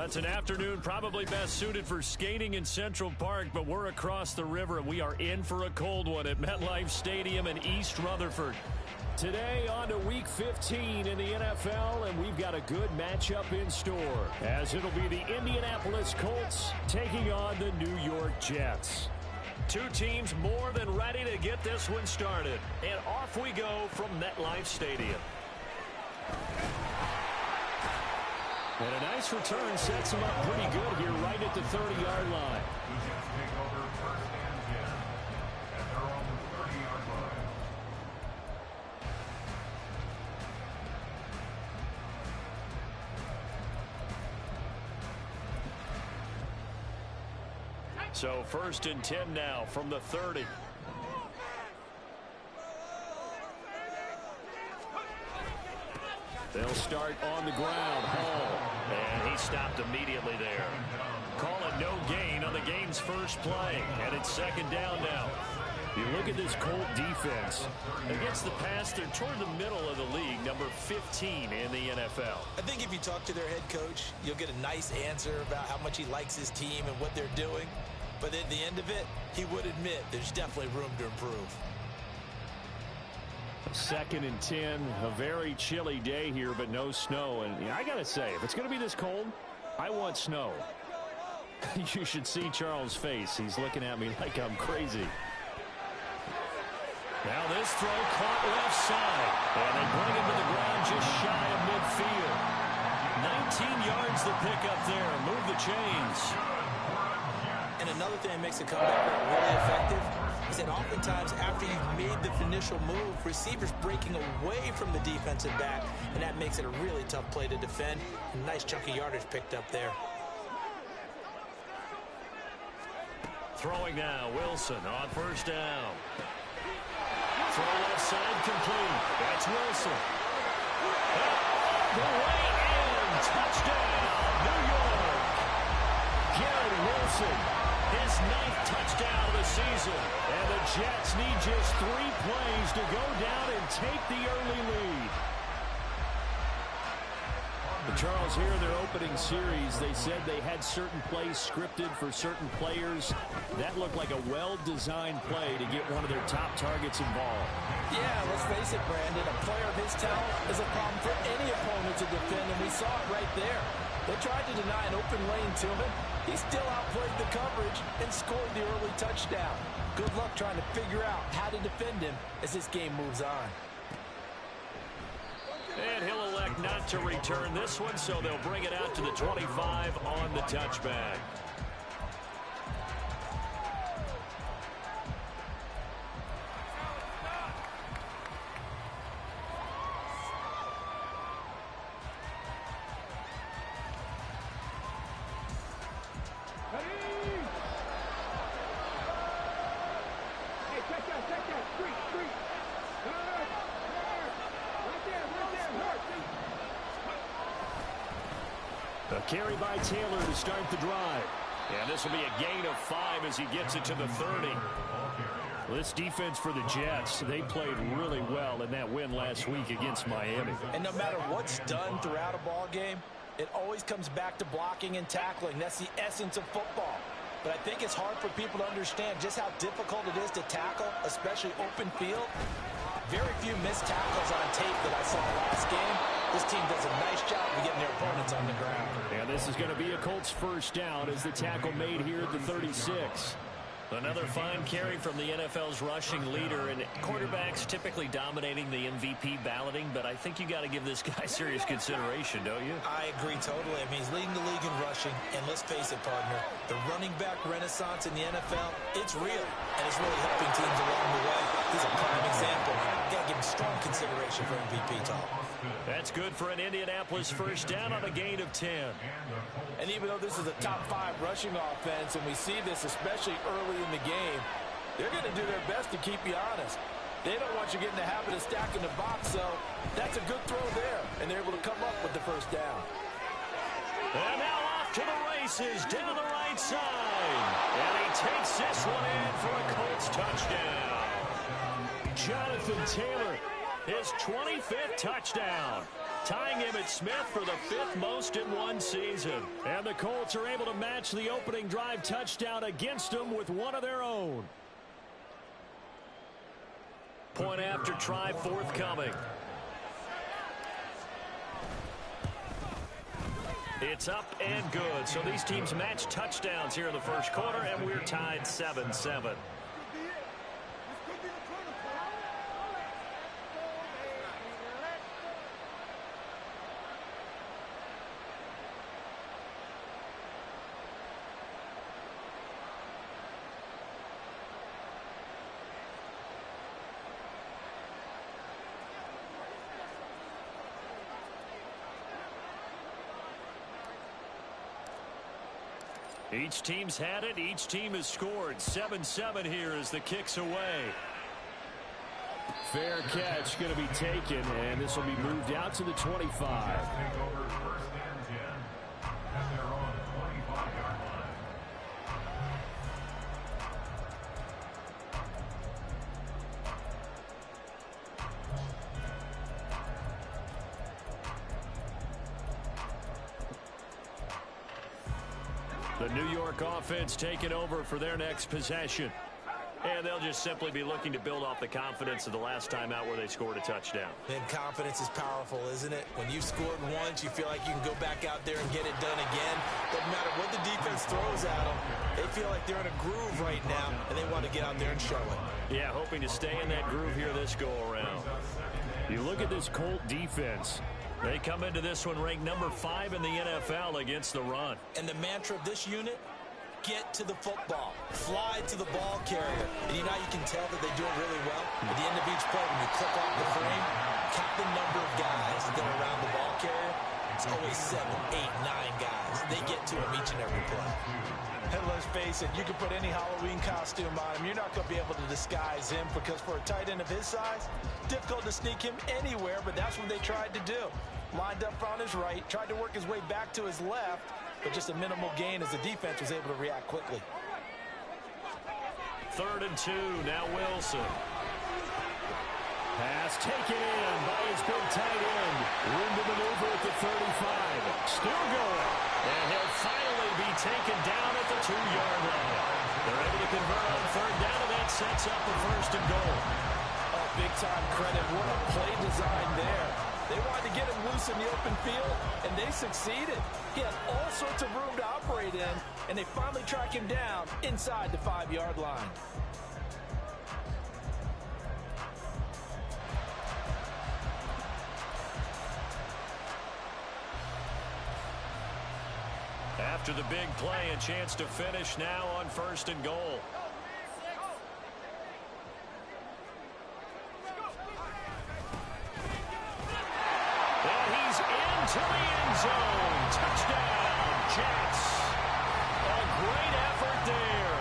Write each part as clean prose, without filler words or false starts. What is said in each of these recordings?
It's an afternoon probably best suited for skating in Central Park, but we're across the river, and we are in for a cold one at MetLife Stadium in East Rutherford. Today on to Week 15 in the NFL, and we've got a good matchup in store, as it'll be the Indianapolis Colts taking on the New York Jets. Two teams more than ready to get this one started, and off we go from MetLife Stadium. And a nice return sets him up pretty good here right at the 30-yard line. So 1st and 10 now from the 30. They'll start on the ground. Hall. And he stopped immediately there. Call it no gain on the game's first play. And it's 2nd down now. You look at this Colt defense. Against the pass, they're toward the middle of the league, number 15 in the NFL. I think if you talk to their head coach, you'll get a nice answer about how much he likes his team and what they're doing. But at the end of it, he would admit there's definitely room to improve. 2nd and 10, a very chilly day here, but no snow. And I got to say, if it's going to be this cold, I want snow. You should see Charles' face. He's looking at me like I'm crazy. Now this throw caught left side. And they bring him to the ground just shy of midfield. 19 yards to pick up there. Move the chains. And another thing that makes a comeback really effective is that oftentimes after you've made the initial move, receivers breaking away from the defensive back, and that makes it a really tough play to defend. A nice chunk of yardage picked up there. Throwing now, Wilson on 1st down. Throw left side complete. That's Wilson. The way in. Touchdown, New York. Garrett Wilson. His 9th touchdown of the season. And the Jets need just 3 plays to go down and take the early lead. But Charles, here in their opening series, they said they had certain plays scripted for certain players. That looked like a well-designed play to get one of their top targets involved. Yeah, let's face it, Brandon. A player of his talent is a problem for any opponent to defend, and we saw it right there. They tried to deny an open lane to him. He still outplayed the coverage and scored the early touchdown. Good luck trying to figure out how to defend him as this game moves on. And he'll elect not to return this one, so they'll bring it out to the 25 on the touchback. A carry by Taylor to start the drive. And this will be a gain of 5 as he gets it to the 30. This defense for the Jets, they played really well in that win last week against Miami. And no matter what's done throughout a ball game, it always comes back to blocking and tackling. That's the essence of football. But I think it's hard for people to understand just how difficult it is to tackle, especially open field. Very few missed tackles on tape that I saw last game. This team does a nice job of getting their opponents on the ground. And this is going to be a Colts 1st down as the tackle made here at the 36. Another fine carry from the NFL's rushing leader, and quarterbacks typically dominating the MVP balloting, but I think you got to give this guy serious consideration, don't you? I agree totally. I mean, he's leading the league in rushing, and let's face it, partner, the running back renaissance in the NFL, it's real, and it's really helping teams along the way. He's a prime example. Got to give him strong consideration for MVP talk. That's good for an Indianapolis 1st down on a gain of 10. And even though this is a top 5 rushing offense, and we see this especially early in the game, they're going to do their best to keep you honest. They don't want you getting the habit of stacking the box, so that's a good throw there, and they're able to come up with the 1st down. And now off to the races down the right side. And he takes this one in for a Colts touchdown. Jonathan Taylor, his 25th touchdown. tying Emmitt Smith for the 5th most in one season. And the Colts are able to match the opening drive touchdown against them with one of their own. Point after try forthcoming. It's up and good. So these teams match touchdowns here in the first quarter, and we're tied 7-7. Each team's had it. Each team has scored. 7-7 here as the kick's away. Fair catch going to be taken, and this will be moved out to the 25. The New York offense taking over for their next possession. And they'll just simply be looking to build off the confidence of the last time out where they scored a touchdown. And confidence is powerful, isn't it? When you've scored once, you feel like you can go back out there and get it done again. Doesn't matter what the defense throws at them. They feel like they're in a groove right now, and they want to get out there and show it. Yeah, hoping to stay in that groove here this go-around. You look at this Colt defense. They come into this one ranked number 5 in the NFL against the run. And the mantra of this unit, get to the football. Fly to the ball carrier. And you know you can tell that they do it really well? At the end of each play, when you click off the frame, count the number of guys that are around the ball carrier. It's always 7, 8, 9 guys. They get to him each and every play. And let's face it, you can put any Halloween costume on him. You're not going to be able to disguise him because for a tight end of his size, difficult to sneak him anywhere, but that's what they tried to do. Lined up on his right, tried to work his way back to his left, but just a minimal gain as the defense was able to react quickly. 3rd and 2, now Wilson. Pass taken in by his big tight end. Room to maneuver at the 35. Still going. And he'll finally be taken down at the 2-yard line. They're able to convert on 3rd down, and that sets up a 1st and goal. Oh, big-time credit. What a play design there. They wanted to get him loose in the open field, and they succeeded. He had all sorts of room to operate in, and they finally track him down inside the 5-yard line. After the big play, a chance to finish now on 1st and goal. And he's into the end zone. Touchdown, Jets. A great effort there.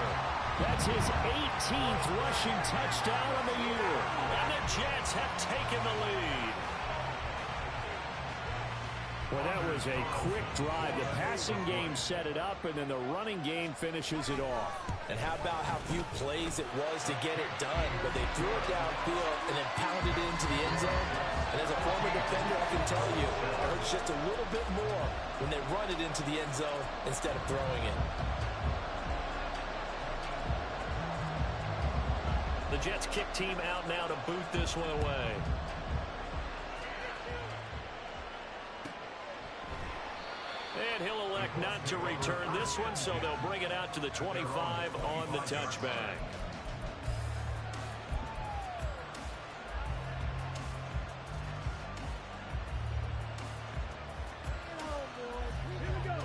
That's his 18th rushing touchdown of the year. And the Jets have taken the lead. Well, that was a quick drive. The passing game set it up, and then the running game finishes it off. And how about how few plays it was to get it done, but they threw it downfield and then pounded it into the end zone. And as a former defender, I can tell you, it hurts just a little bit more when they run it into the end zone instead of throwing it. The Jets kick team out now to boot this one away. And he'll elect not to return this one, so they'll bring it out to the 25 on the touchback.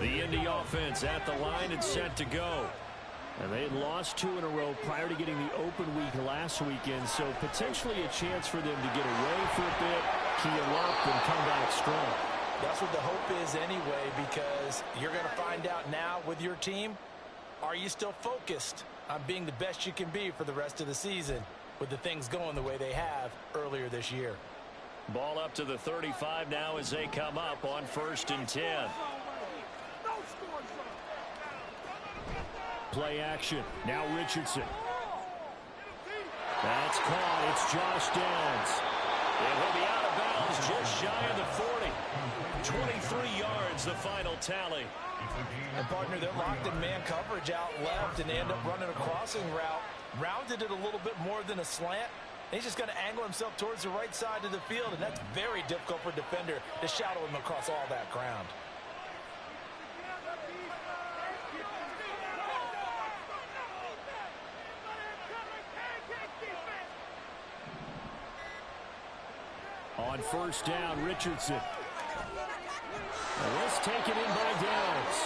The Indy offense at the line and set to go. And they had lost 2 in a row prior to getting the open week last weekend, so potentially a chance for them to get away for a bit, key them up, and come back strong. That's what the hope is anyway, because you're going to find out now with your team, are you still focused on being the best you can be for the rest of the season with the things going the way they have earlier this year? Ball up to the 35 now as they come up on 1st and 10. Play action. Now Richardson. That's caught. It's Josh Downs. And he'll be out of bounds just shy of the 40. 23 yards, the final tally. And partner, they're locked in man coverage out left, and they end up running a crossing route. Rounded it a little bit more than a slant. He's just going to angle himself towards the right side of the field, and that's very difficult for a defender to shadow him across all that ground. On first down, Richardson. Let's take it in by Downs.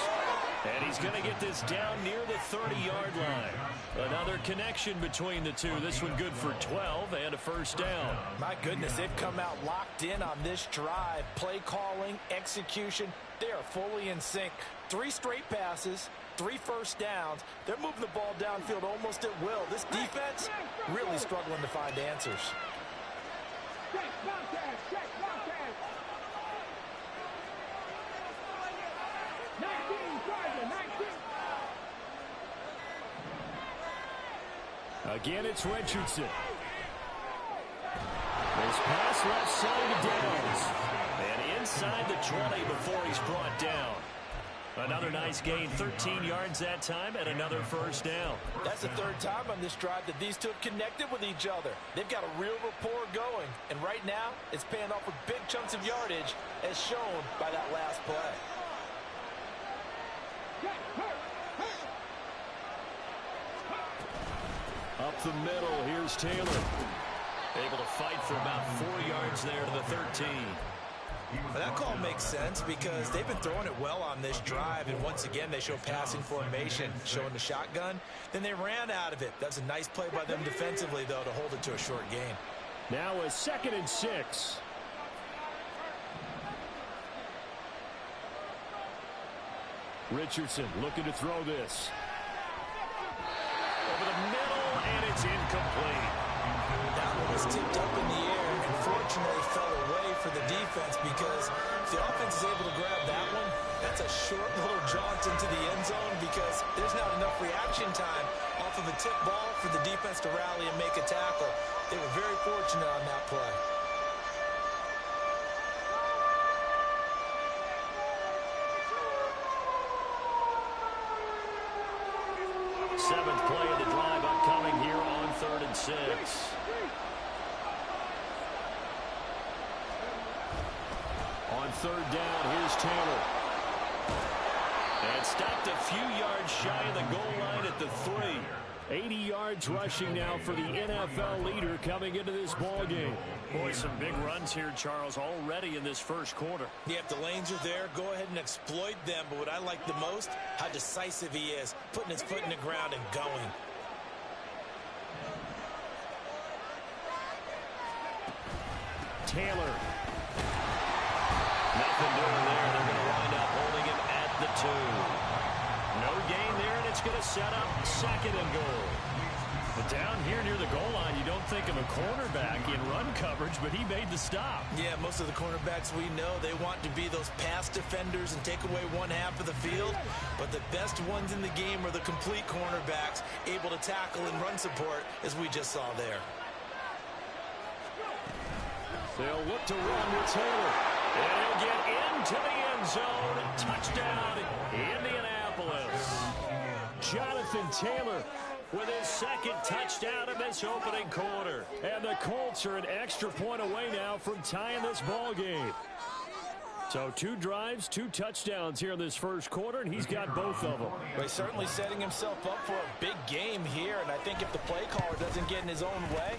And he's going to get this down near the 30-yard line. Another connection between the two. This one good for 12 and a first down. My goodness, they've come out locked in on this drive. Play calling, execution, they are fully in sync. 3 straight passes, 3 first downs. They're moving the ball downfield almost at will. This defense really struggling to find answers. Again, it's Richardson. This pass left side to Downs. And inside the 20 before he's brought down. Another nice gain, 13 yards that time, and another first down. That's the 3rd time on this drive that these two have connected with each other. They've got a real rapport going. And right now, it's paying off with big chunks of yardage, as shown by that last play. Up the middle, here's Taylor. Able to fight for about 4 yards there to the 13. Well, that call makes sense because they've been throwing it well on this drive, and once again they show passing formation, showing the shotgun. Then they ran out of it. That's a nice play by them defensively, though, to hold it to a short gain. Now a 2nd and 6. Richardson looking to throw this. Over the middle, and it's incomplete. That one was tipped up in the air and fortunately fell away for the defense, because if the offense is able to grab that one, that's a short little jaunt into the end zone, because there's not enough reaction time off of a tip ball for the defense to rally and make a tackle. They were very fortunate on that play. Seventh play of the drive upcoming here on 3rd and 6. On 3rd down, here's Taylor. And stopped a few yards shy of the goal line at the 3. 80 yards rushing now for the NFL leader coming into this ball game. Boy, some big runs here, Charles, already in this first quarter. Yeah, if the lanes are there, go ahead and exploit them. But what I like the most, how decisive he is, putting his foot in the ground and going. Taylor. Nothing doing there. They're going to wind up holding him at the 2. No gain there, and it's going to set up 2nd and goal. But down here near the goal line, you don't think of a cornerback in run coverage, but he made the stop. Yeah, most of the cornerbacks we know, they want to be those pass defenders and take away one half of the field. But the best ones in the game are the complete cornerbacks, able to tackle and run support, as we just saw there. They'll look to run with Taylor. And he'll get into the end zone. Touchdown, Indianapolis. Jonathan Taylor with his 2nd touchdown in this opening quarter. And the Colts are an extra point away now from tying this ball game. So 2 drives, 2 touchdowns here in this first quarter, and he's got both of them. Well, he's certainly setting himself up for a big game here, and I think if the play caller doesn't get in his own way,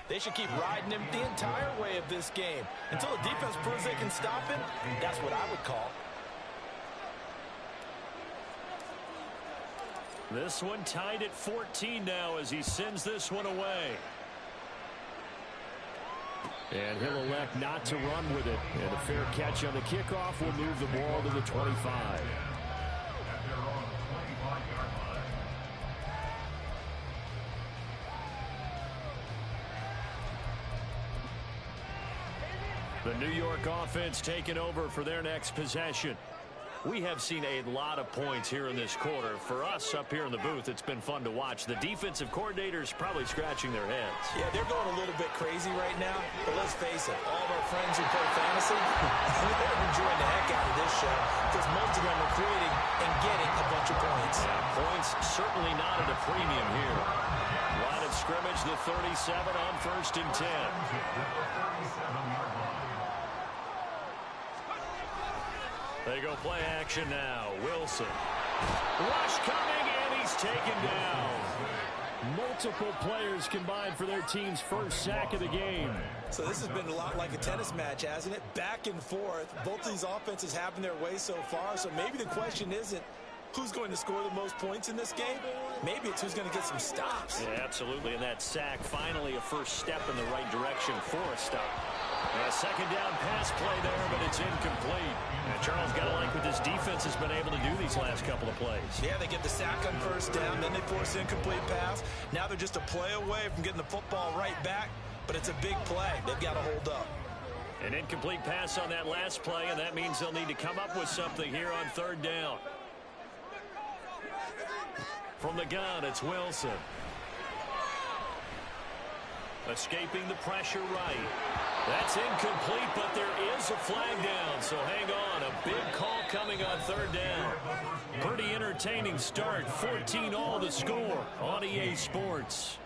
they should keep riding him the entire way of this game. Until the defense proves they can stop him, that's what I would call. This one tied at 14 now as he sends this one away. And he'll elect not to run with it. And a fair catch on the kickoff will move the ball to the 25. The New York offense taking over for their next possession. We have seen a lot of points here in this quarter. For us up here in the booth, it's been fun to watch. The defensive coordinators probably scratching their heads. Yeah, they're going a little bit crazy right now, but let's face it, all of our friends who play fantasy, they're enjoying the heck out of this show because most of them are creating and getting a bunch of points. Yeah, points certainly not at a premium here. Line of scrimmage, the 37 on 1st and 10. They go play action now. Wilson. Rush coming, and he's taken down. Multiple players combined for their team's first sack of the game. So this has been a lot like a tennis match, hasn't it? Back and forth. Both of these offenses having their way so far. So maybe the question isn't who's going to score the most points in this game. Maybe it's who's going to get some stops. Yeah, absolutely. And that sack, finally a first step in the right direction for a stop. A second down pass play there, but it's incomplete. And Charles, got to like what this defense has been able to do these last couple of plays. Yeah, they get the sack on first down, then they force incomplete pass. Now they're just a play away from getting the football right back, but it's a big play. They've got to hold up. An incomplete pass on that last play, and that means they'll need to come up with something here on third down. From the gun, it's Wilson. Escaping the pressure right. That's incomplete, but there is a flag down, so hang on. A big call coming on third down. Pretty entertaining start. 14-all the score on EA Sports.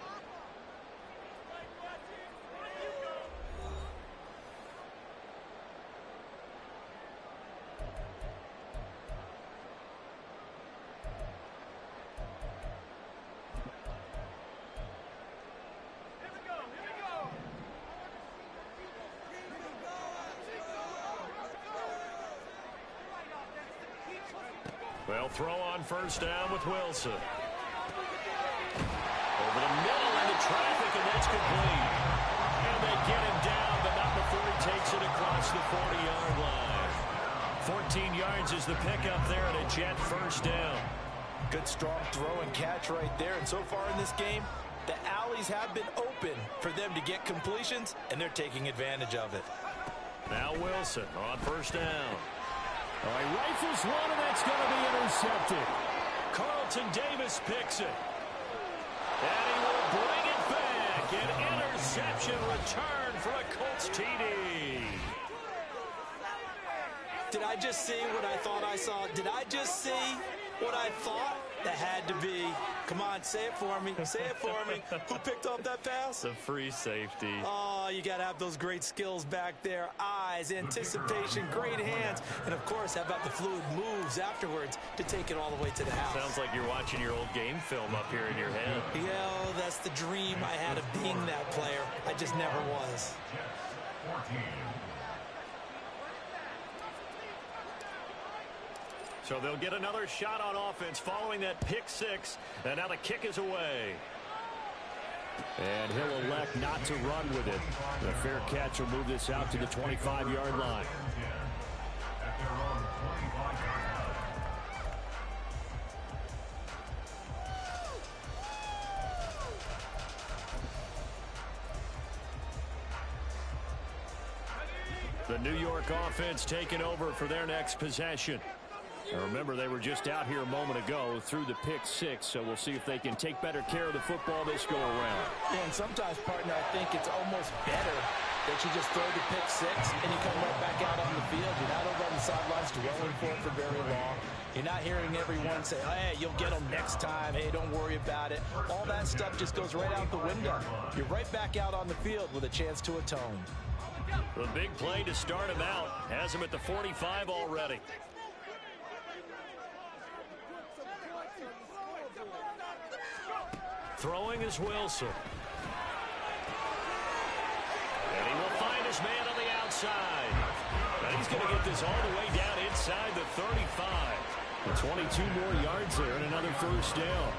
They'll throw on first down with Wilson. Over the middle into traffic, and that's complete. And they get him down, but not before he takes it across the 40-yard line. 14 yards is the pickup there, and a Jet first down. Good strong throw and catch right there. And so far in this game, the alleys have been open for them to get completions, and they're taking advantage of it. Now Wilson on first down. All right, rifles one, and that's going to be intercepted. Carlton Davis picks it. And he will bring it back. An interception return for a Colts TD. Did I just see what I thought I saw? Did I just see what I thought? That had to be. Come on, say it for me. Say it for me. Who picked up that pass? The free safety. Oh, you got to have those great skills back there. Eyes, anticipation, great hands. And, of course, how about the fluid moves afterwards to take it all the way to the house? Sounds like you're watching your old game film up here in your head. Yeah, that's the dream I had of being that player. I just never was. So they'll get another shot on offense following that pick six. And now the kick is away. And he'll elect not to run with it. The fair catch will move this out to the 25-yard line. The New York offense taking over for their next possession. And remember, they were just out here a moment ago through the pick six, so we'll see if they can take better care of the football this go-around. Yeah, and sometimes, partner, I think it's almost better that you just throw the pick six and you come right back out on the field. You're not over on the sidelines dwelling for it for very long. You're not hearing everyone say, hey, you'll get them next time. Hey, don't worry about it. All that stuff just goes right out the window. You're right back out on the field with a chance to atone. The big play to start him out. Has him at the 45 already. Throwing is Wilson. And he will find his man on the outside. And he's going to get this all the way down inside the 35. 22 more yards there and another first down.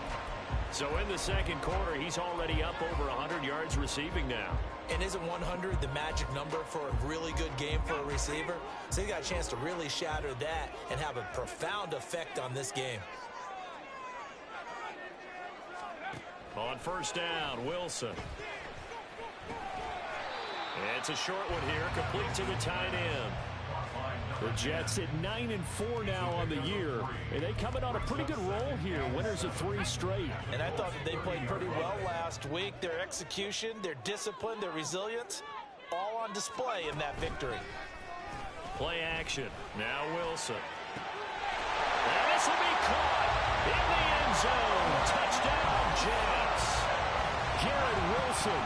So in the second quarter, he's already up over 100 yards receiving now. And isn't 100 the magic number for a really good game for a receiver? So he got a chance to really shatter that and have a profound effect on this game. On first down, Wilson. It's a short one here, complete to the tight end. The Jets at 9-4 now on the year, and they coming on a pretty good roll here. Winners of 3 straight. And I thought that they played pretty well last week. Their execution, their discipline, their resilience, all on display in that victory. Play action. Now Wilson. And this will be caught in the end zone. Touchdown, Jets. Garrett Wilson,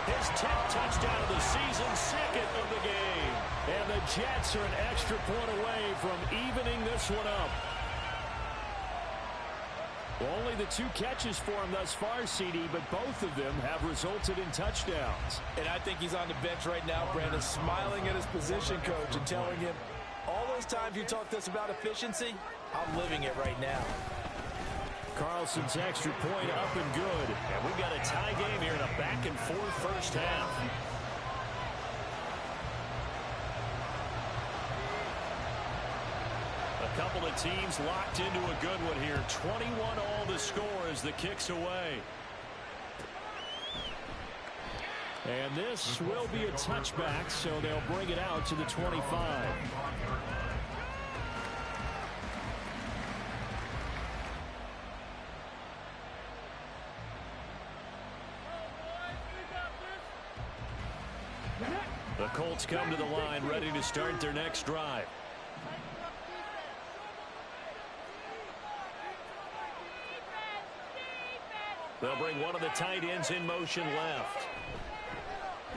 his 10th touchdown of the season, 2nd of the game. And the Jets are an extra point away from evening this one up. Only the 2 catches for him thus far, CD, but both of them have resulted in touchdowns. And I think he's on the bench right now, Brandon, smiling at his position coach and telling him, all those times you talked to us about efficiency, I'm living it right now. Carlson's extra point up and good. And we've got a tie game here in a back-and-forth first half. A couple of teams locked into a good one here. 21-all to score as the kick's away. And this will be a touchback, so they'll bring it out to the 25. The Colts come to the line, ready to start their next drive. They'll bring one of the tight ends in motion left.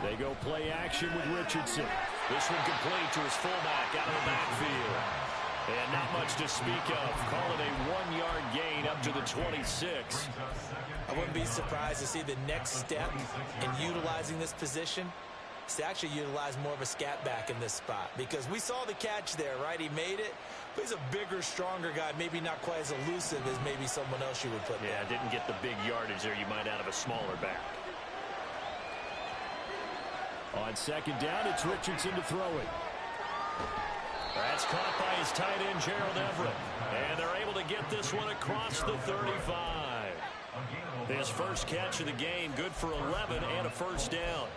They go play action with Richardson. This one complete to his fullback out of the backfield. And not much to speak of. Call it a 1-yard gain up to the 26. I wouldn't be surprised to see the next step in utilizing this position is to actually utilize more of a scat back in this spot. Because we saw the catch there, right? He made it. But he's a bigger, stronger guy. Maybe not quite as elusive as maybe someone else you would put there. Yeah, didn't get the big yardage there you might out of a smaller back. On second down, it's Richardson to throw it. That's caught by his tight end, Gerald Everett. And they're able to get this one across the 35. His first catch of the game, good for 11 and a first down.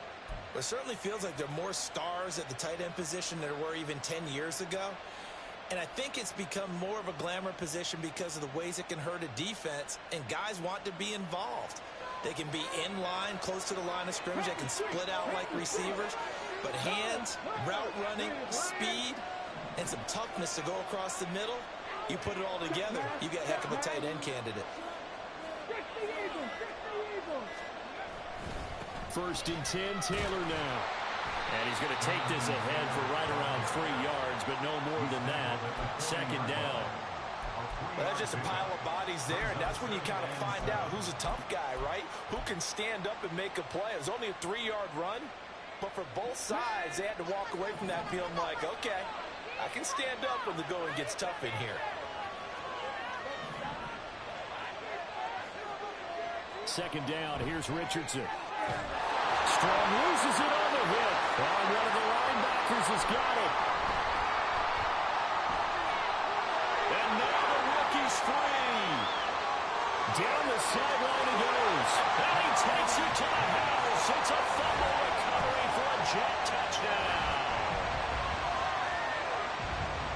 It certainly feels like there are more stars at the tight end position than there were even 10 years ago. And I think it's become more of a glamour position because of the ways it can hurt a defense, and guys want to be involved. They can be in line, close to the line of scrimmage. They can split out like receivers. But hands, route running, speed, and some toughness to go across the middle, you put it all together, you got a heck of a tight end candidate. First and 10, Taylor now. And he's going to take this ahead for right around 3 yards, but no more than that. Second down. Well, that's just a pile of bodies there, and that's when you kind of find out who's a tough guy, right? Who can stand up and make a play. It was only a 3-yard run, but for both sides, they had to walk away from that feeling like, okay, I can stand up when the going gets tough in here. Second down, here's Richardson. Strong loses it on the hit. And one of the linebackers has got it. And now the rookie's free. Down the sideline he goes. And he takes it to the house. It's a fumble recovery for a Jet touchdown.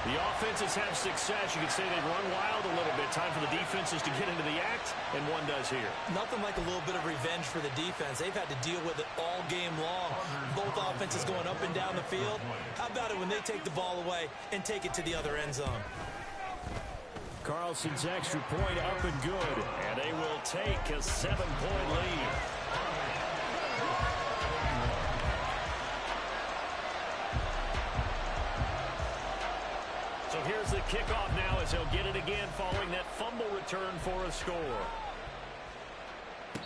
The offenses have success. You could say they've run wild a little bit. Time for the defenses to get into the act, and one does here. Nothing like a little bit of revenge for the defense. They've had to deal with it all game long. Both offenses going up and down the field. How about it when they take the ball away and take it to the other end zone? Carlson's extra point up and good, and they will take a 7-point lead. So here's the kickoff now as he'll get it again following that fumble return for a score.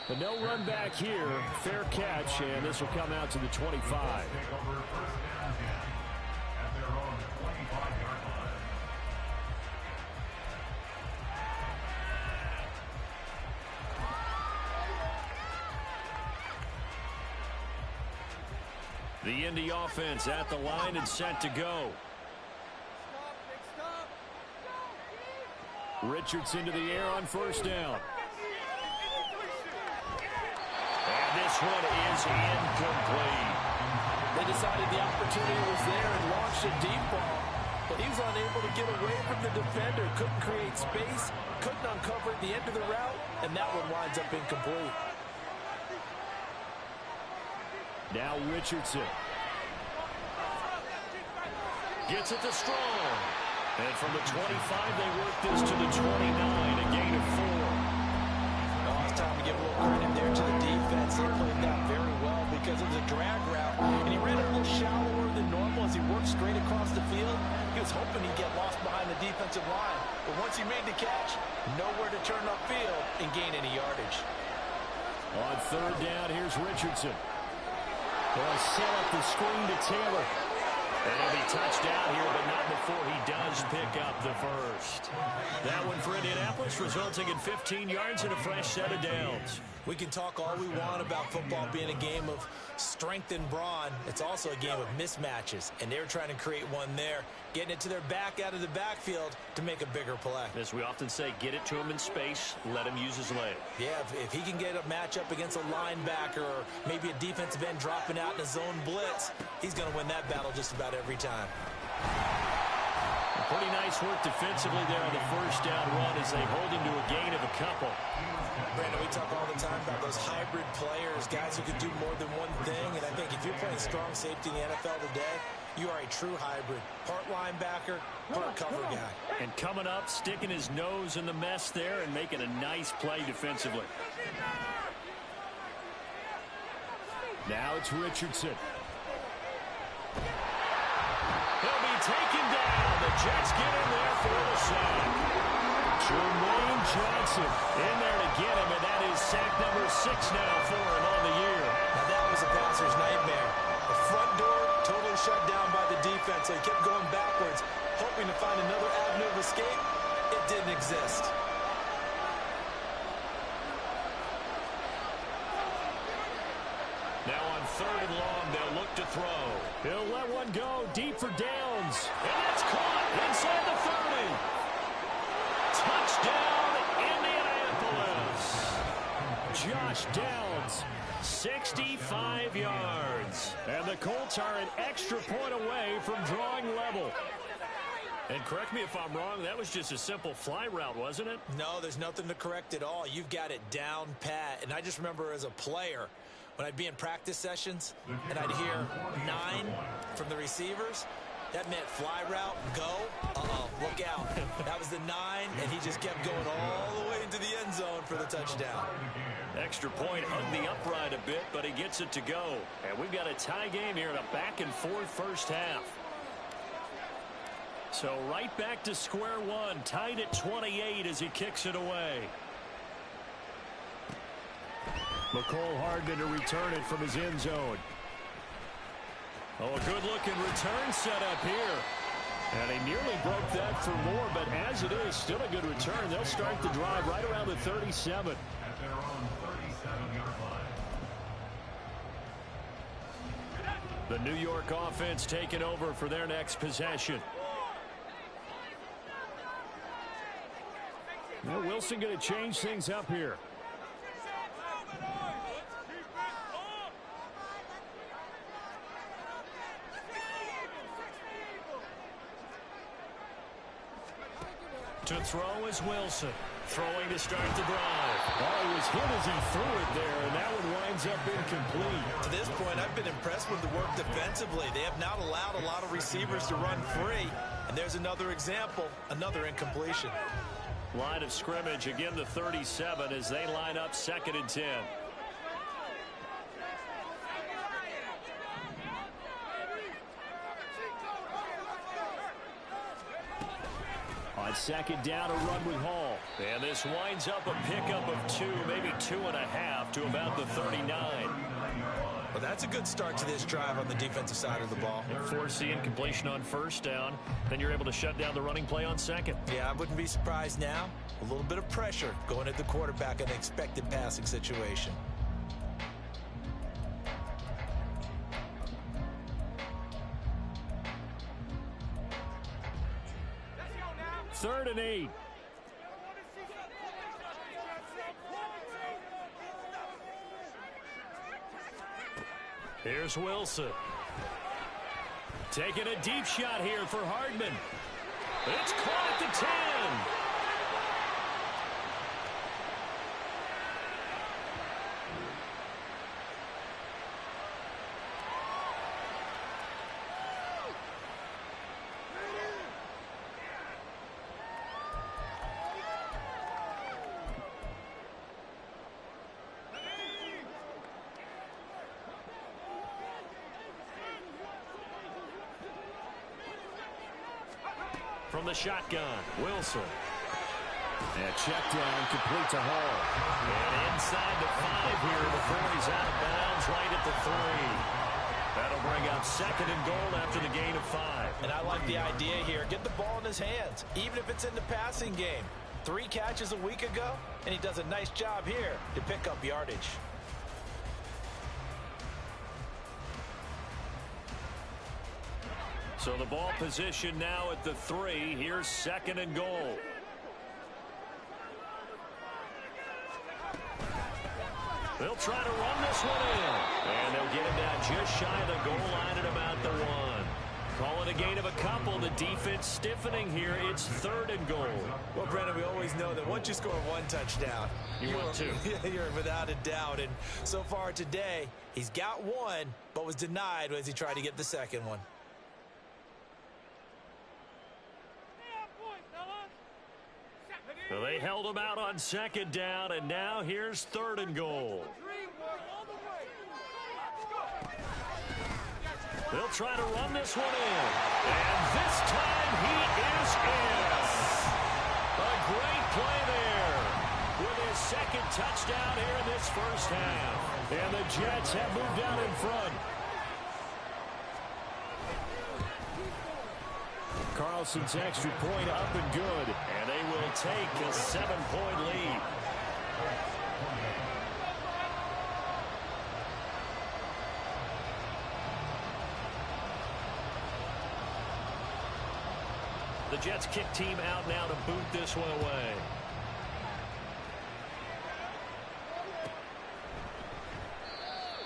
But no run back here. Fair catch, and this will come out to the 25. The Indy offense at the line and set to go. Richardson to the air on first down. And this one is incomplete. They decided the opportunity was there and launched a deep ball, but he He's unable to get away from the defender. Couldn't create space. Couldn't uncover at the end of the route. And that one winds up incomplete. Now Richardson. Gets it to Strong. And from the 25, they work this to the 29, a gain of 4. Oh, it's time to give a little credit there to the defense. They played that very well because it was a drag route. And he ran it a little shallower than normal as he worked straight across the field. He was hoping he'd get lost behind the defensive line. But once he made the catch, nowhere to turn upfield and gain any yardage. On third down, here's Richardson. They'll set up the screen to Taylor. And he'll be touched down here, but not before he does pick up the first. That one for Indianapolis, resulting in 15 yards and a fresh set of downs. We can talk all we want about football being a game of strength and brawn. It's also a game of mismatches, and they're trying to create one there, getting it to their back out of the backfield to make a bigger play. As we often say, get it to him in space, let him use his leg. Yeah, if he can get a matchup against a linebacker or maybe a defensive end dropping out in a zone blitz, he's going to win that battle just about every time. Pretty nice work defensively there on the first down run as they hold him to a gain of a couple. Brandon, we talk all the time about those hybrid players, guys who can do more than one thing, and I think if you're playing strong safety in the NFL today, you are a true hybrid. Part linebacker, part cover guy. And coming up, sticking his nose in the mess there and making a nice play defensively. Now it's Richardson. He'll be taken down. The Jets get in there for the sack. Jermaine Johnson in there to get him, and that is sack number 6 now for him on the year. Now that was a passer's nightmare. The front door totally shut down by the defense, so he kept going backwards, hoping to find another avenue of escape. It didn't exist. Now on third and long, they'll look to throw. He'll let one go deep for Downs. And that's caught inside the 30. Touchdown, Indianapolis. Josh Downs, 65 yards. And the Colts are an extra point away from drawing level. And correct me if I'm wrong, that was just a simple fly route, wasn't it? No, there's nothing to correct at all. You've got it down pat. And I just remember as a player, when I'd be in practice sessions and I'd hear 9 from the receivers, that meant fly route, go, look out. That was the 9, and he just kept going all the way into the end zone for the touchdown. Extra point, hugged the upright a bit, but he gets it to go. And we've got a tie game here in a back-and-forth first half. So right back to square one, tied at 28 as he kicks it away. McCole Hardman to return it from his end zone. Oh, a good-looking return set up here. And he nearly broke that for more, but as it is, still a good return. They'll start the drive right around the 37. The New York offense taking over for their next possession. Now Wilson going to change things up here. To throw is Wilson. Throwing to start the drive. Oh, he was hit as he threw it there, and that one winds up incomplete. To this point, I've been impressed with the work defensively. They have not allowed a lot of receivers to run free. And there's another example, another incompletion. Line of scrimmage, again the 37 as they line up 2nd and 10. On 2nd down, a run with Hall. And this winds up a pickup of 2, maybe 2.5 to about the 39. Well, that's a good start to this drive on the defensive side of the ball. Force the incompletion on 1st down. Then you're able to shut down the running play on 2nd. Yeah, I wouldn't be surprised now. A little bit of pressure going at the quarterback in an expected passing situation. Third and 8. Here's Wilson. Taking a deep shot here for Hardman. It's caught at the 10. From the shotgun, Wilson. And check down, complete to Hall. And inside the 5 here before he's out of bounds right at the 3. That'll bring up 2nd and goal after the gain of 5. And I like the idea here. Get the ball in his hands, even if it's in the passing game. 3 catches a week ago, and he does a nice job here to pick up yardage. So the ball position now at the 3. Here's 2nd and goal. They'll try to run this one in. And they'll get him down just shy of the goal line at about the 1. Calling a gain of a couple. The defense stiffening here. It's 3rd and goal. Well, Brandon, we always know that once you score 1 touchdown, you want 2. You're without a doubt. And so far today, he's got 1, but was denied as he tried to get the 2nd one. So they held him out on 2nd down, and now here's 3rd and goal. They'll try to run this one in. And this time he is in. A great play there with his 2nd touchdown here in this first half. And the Jets have moved out in front. Carlson's extra point up and good. And they will take a 7-point lead. The Jets kick team out now to boot this one away.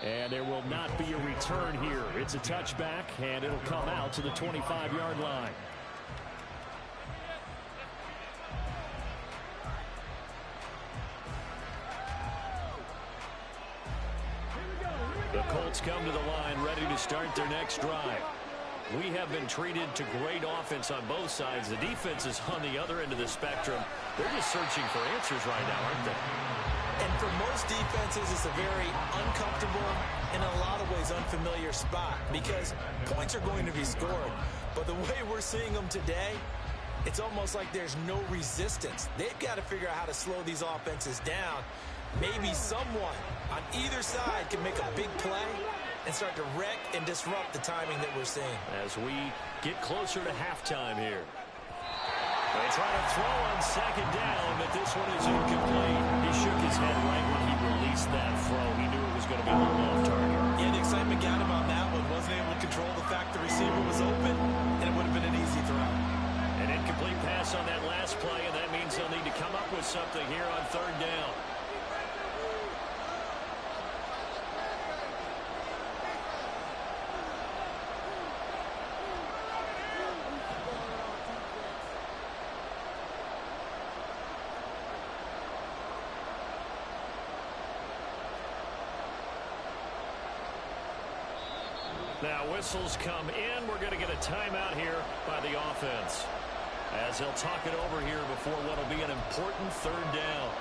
And there will not be a return here. It's a touchback, and it'll come out to the 25-yard line. The Colts come to the line ready to start their next drive. We have been treated to great offense on both sides. The defense is on the other end of the spectrum. They're just searching for answers right now, aren't they? And for most defenses, it's a very uncomfortable and in a lot of ways unfamiliar spot because points are going to be scored. But the way we're seeing them today, it's almost like there's no resistance. They've got to figure out how to slow these offenses down. Maybe someone on either side can make a big play and start to wreck and disrupt the timing that we're seeing. As we get closer to halftime here. They try to throw on 2nd down, but this one is incomplete. He shook his head right when he released that throw. He knew it was going to be a little off target. Yeah, the excitement got him on that one. Wasn't able to control the fact the receiver was open, and it would have been an easy throw. An incomplete pass on that last play, and that means they'll need to come up with something here on 3rd down. Now whistles come in. We're going to get a timeout here by the offense as they'll talk it over here before what will be an important 3rd down.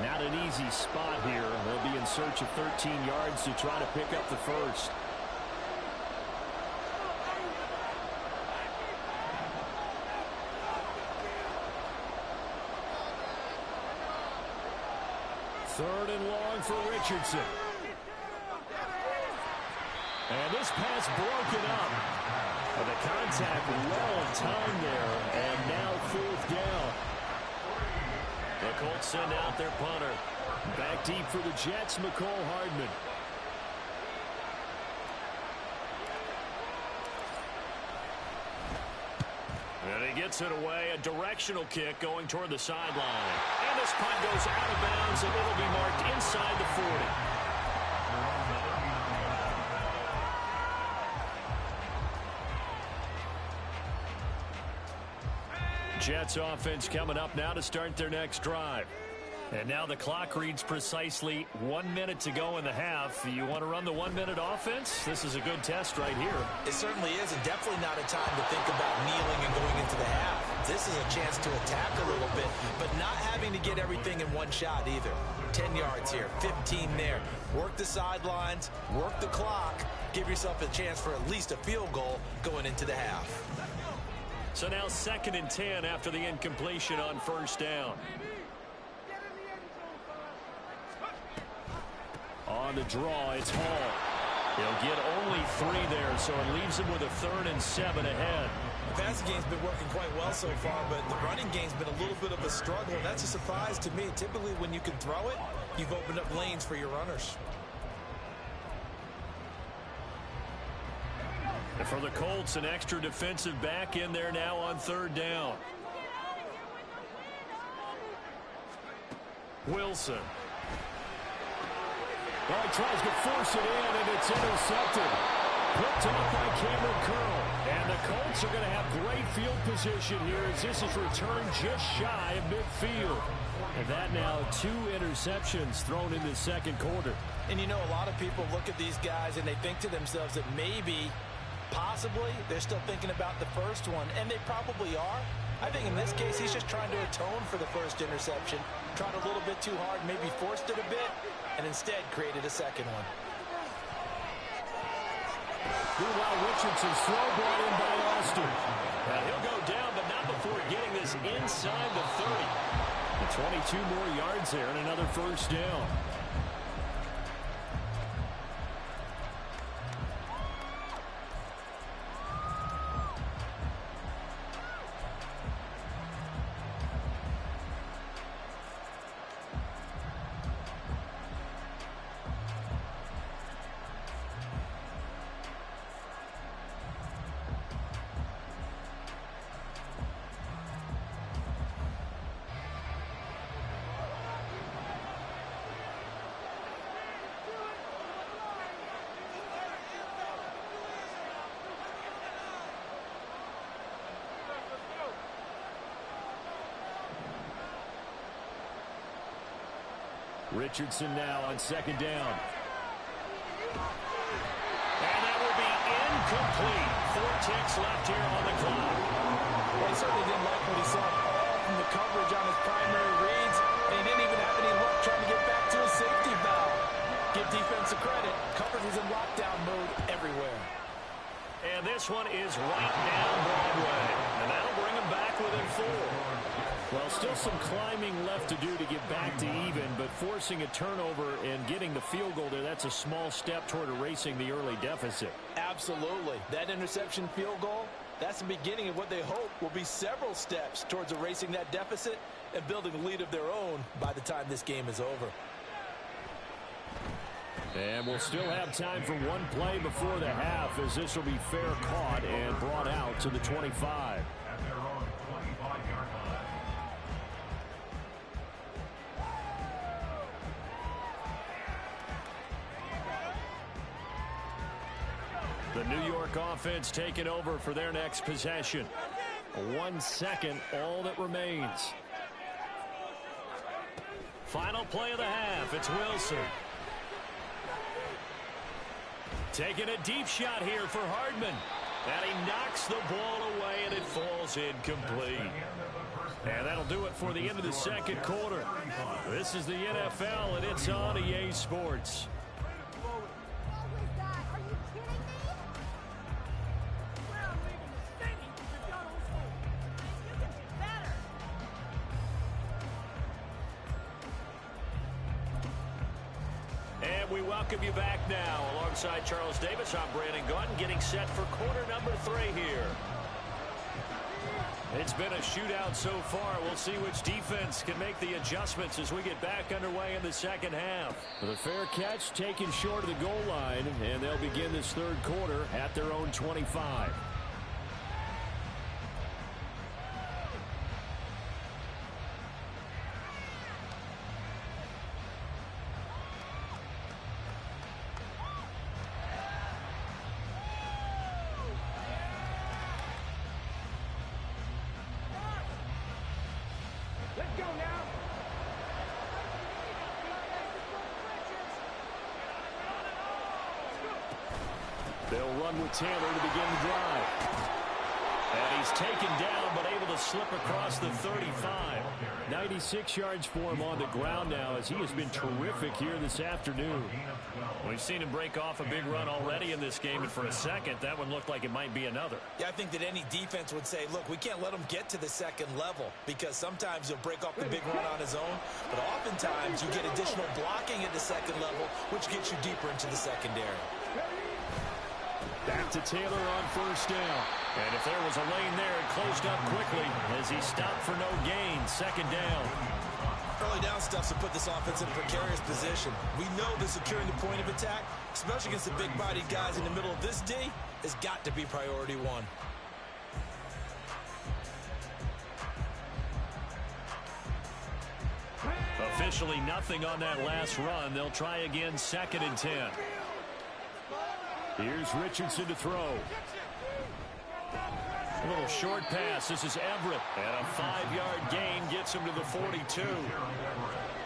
Not an easy spot here. They'll be in search of 13 yards to try to pick up the first. Third and long for Richardson. And this pass broken up. And the contact well timed there. And now 4th down. The Colts send out their punter. Back deep for the Jets, Mecole Hardman. And he gets it away, a directional kick going toward the sideline. And this punt goes out of bounds, and it'll be marked inside the 40. Jets offense coming up now to start their next drive. And now the clock reads precisely 1 minute to go in the half. You want to run the 1 minute offense? This is a good test right here. It certainly is, and definitely not a time to think about kneeling and going into the half. This is a chance to attack a little bit, but not having to get everything in one shot either. 10 yards here, 15 there. Work the sidelines, work the clock, give yourself a chance for at least a field goal going into the half. So now 2nd and 10 after the incompletion on first down. On the draw, it's Hall. He'll get only 3 there, so it leaves him with a 3rd and 7 ahead. The passing game's been working quite well so far, but the running game's been a little bit of a struggle, and that's a surprise to me. Typically, when you can throw it, you've opened up lanes for your runners. And for the Colts, an extra defensive back in there now on 3rd down. Wilson. Well, he tries to force it in, and it's intercepted. Picked off by Cameron Curl. And the Colts are going to have great field position here as this is returned just shy of midfield. And that now 2 interceptions thrown in the 2nd quarter. And you know, a lot of people look at these guys and they think to themselves that maybe, possibly, they're still thinking about the first one, and they probably are. I think in this case, he's just trying to atone for the first interception. Tried a little bit too hard, maybe forced it a bit, and instead created a 2nd one. Meanwhile, Richardson's throw brought in by Austin. Now he'll go down, but not before getting this inside the 30. And 22 more yards there and another first down. Richardson now on 2nd down. And that will be incomplete. 4 ticks left here on the clock. Well, he certainly didn't like what he saw all from the coverage on his primary reads, and he didn't even have any luck trying to get back to his safety valve. Give defense a credit. Coverage was in lockdown mode everywhere. And this one is right down Broadway. And that'll bring him back within 4. Well, still some climbing left to do to get back to even, but forcing a turnover and getting the field goal there, that's a small step toward erasing the early deficit. Absolutely. That interception field goal, that's the beginning of what they hope will be several steps towards erasing that deficit and building a lead of their own by the time this game is over. And we'll still have time for one play before the half, as this will be fair caught and brought out to the 25. The New York offense taking over for their next possession. 1 second, all that remains. Final play of the half, it's Wilson. Taking a deep shot here for Hardman. And he knocks the ball away, and it falls incomplete. And that'll do it for the end of the 2nd quarter. This is the NFL, and it's on EA Sports. We welcome you back now. Alongside Charles Davis, I'm Brandon Gaudin, getting set for quarter number 3 here. It's been a shootout so far. We'll see which defense can make the adjustments as we get back underway in the 2nd half. The fair catch taken short of the goal line, and they'll begin this 3rd quarter at their own 25. They'll run with Taylor to begin the drive. And he's taken down, but able to slip across the 35. 96 yards for him on the ground now, as he has been terrific here this afternoon. We've seen him break off a big run already in this game, and for a second, that one looked like it might be another. Yeah, I think that any defense would say, look, we can't let him get to the second level, because sometimes he'll break off the big run on his own, but oftentimes you get additional blocking at the second level, which gets you deeper into the secondary. Back to Taylor on first down. And if there was a lane there, it closed up quickly as he stopped for no gain. Second down. Early down stuff to put this offense in a precarious position. We know that securing the point of attack, especially against the big-bodied guys in the middle of this D, has got to be priority one. Officially nothing on that last run. They'll try again, 2nd and 10. Here's Richardson to throw. A little short pass. This is Everett. And a 5-yard gain gets him to the 42.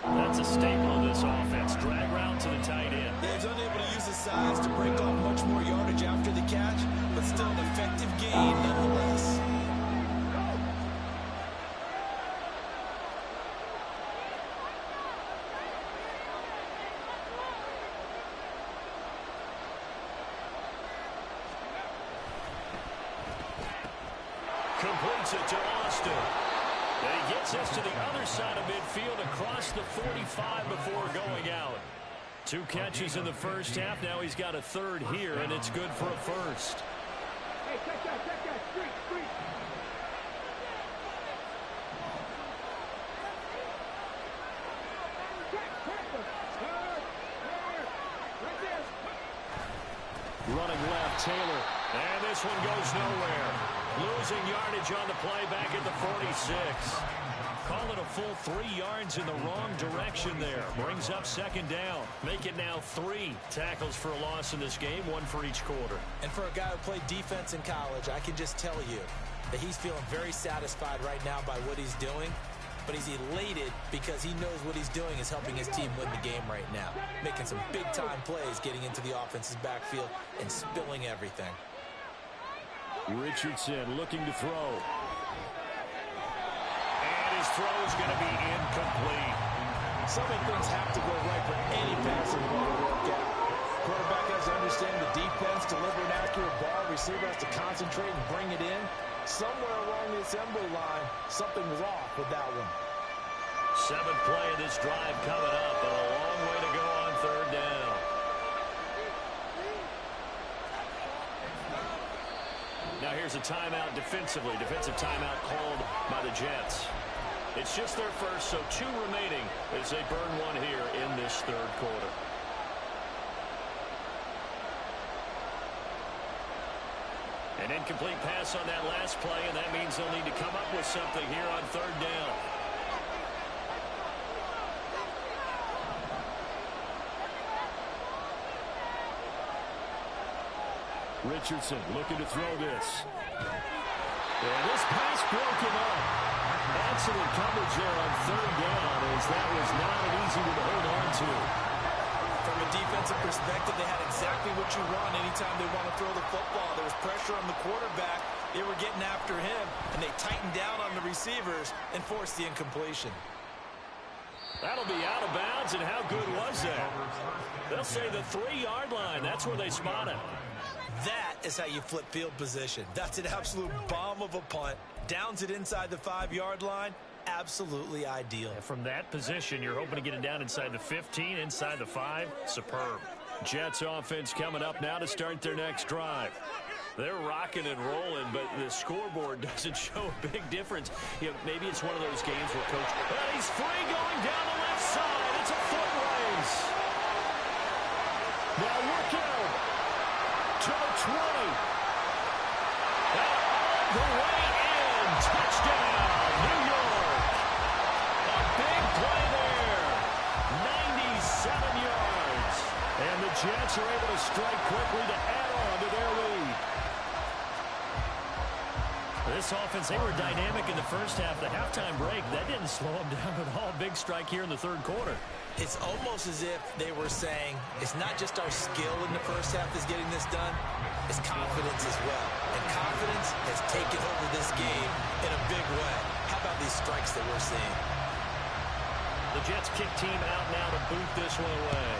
That's a staple of this offense. Drag route to the tight end. Yeah, he's unable to use his size to break off much more yardage after the catch, but still an effective gain nonetheless. Completes it to Austin. And he gets us to the other side of midfield across the 45 before going out. 2 catches in the first half. Now he's got a third here, and it's good for a first. Hey, check that, street. Running left, Taylor. And this one goes nowhere. Losing yardage on the play back at the 46. Call it a full 3 yards in the wrong direction there. Brings up 2nd down. Make it now 3 tackles for a loss in this game, 1 for each quarter. And for a guy who played defense in college, I can just tell you that he's feeling very satisfied right now by what he's doing. But he's elated because he knows what he's doing is helping his team win the game right now. Making some big-time plays, getting into the offense's backfield, and spilling everything. Richardson looking to throw. And his throw is going to be incomplete. So many things have to go right for any passing ball to work out. Quarterback has to understand the defense, deliver an accurate ball. Receiver has to concentrate and bring it in. Somewhere along the assembly line, something was off with that one. 7th play of this drive coming up, but a long way to go on 3rd down. Now here's a timeout defensively. Defensive timeout called by the Jets. It's just their first, so 2 remaining as they burn 1 here in this 3rd quarter. An incomplete pass on that last play, and that means they'll need to come up with something here on 3rd down. Richardson looking to throw this. And this pass broken up. Excellent coverage there on 3rd down, as that was not an easy one to hold on to. From a defensive perspective, they had exactly what you want anytime they want to throw the football. There was pressure on the quarterback. They were getting after him, and they tightened down on the receivers and forced the incompletion. That'll be out of bounds, and how good was that? They'll say the 3-yard line. That's where they spot it. That is how you flip field position. That's an absolute bomb of a punt. Downs it inside the 5-yard line. Absolutely ideal. And from that position, you're hoping to get it down inside the 15, inside the 5. Superb. Jets offense coming up now to start their next drive. They're rocking and rolling, but the scoreboard doesn't show a big difference. You know, maybe it's one of those games where coach, well, he's free going down the left side. It's a foot race. Now look out. To the 20. And all the way in. Touchdown, New York. A big play there. 97 yards. And the Jets are able to strike quickly to add on to their lead. This offense, they were dynamic in the first half. The halftime break, that didn't slow them down at all. Big strike here in the third quarter. It's almost as if they were saying, it's not just our skill in the first half that's getting this done, it's confidence as well. And confidence has taken over this game in a big way. How about these strikes that we're seeing? The Jets kick team out now to boot this one away.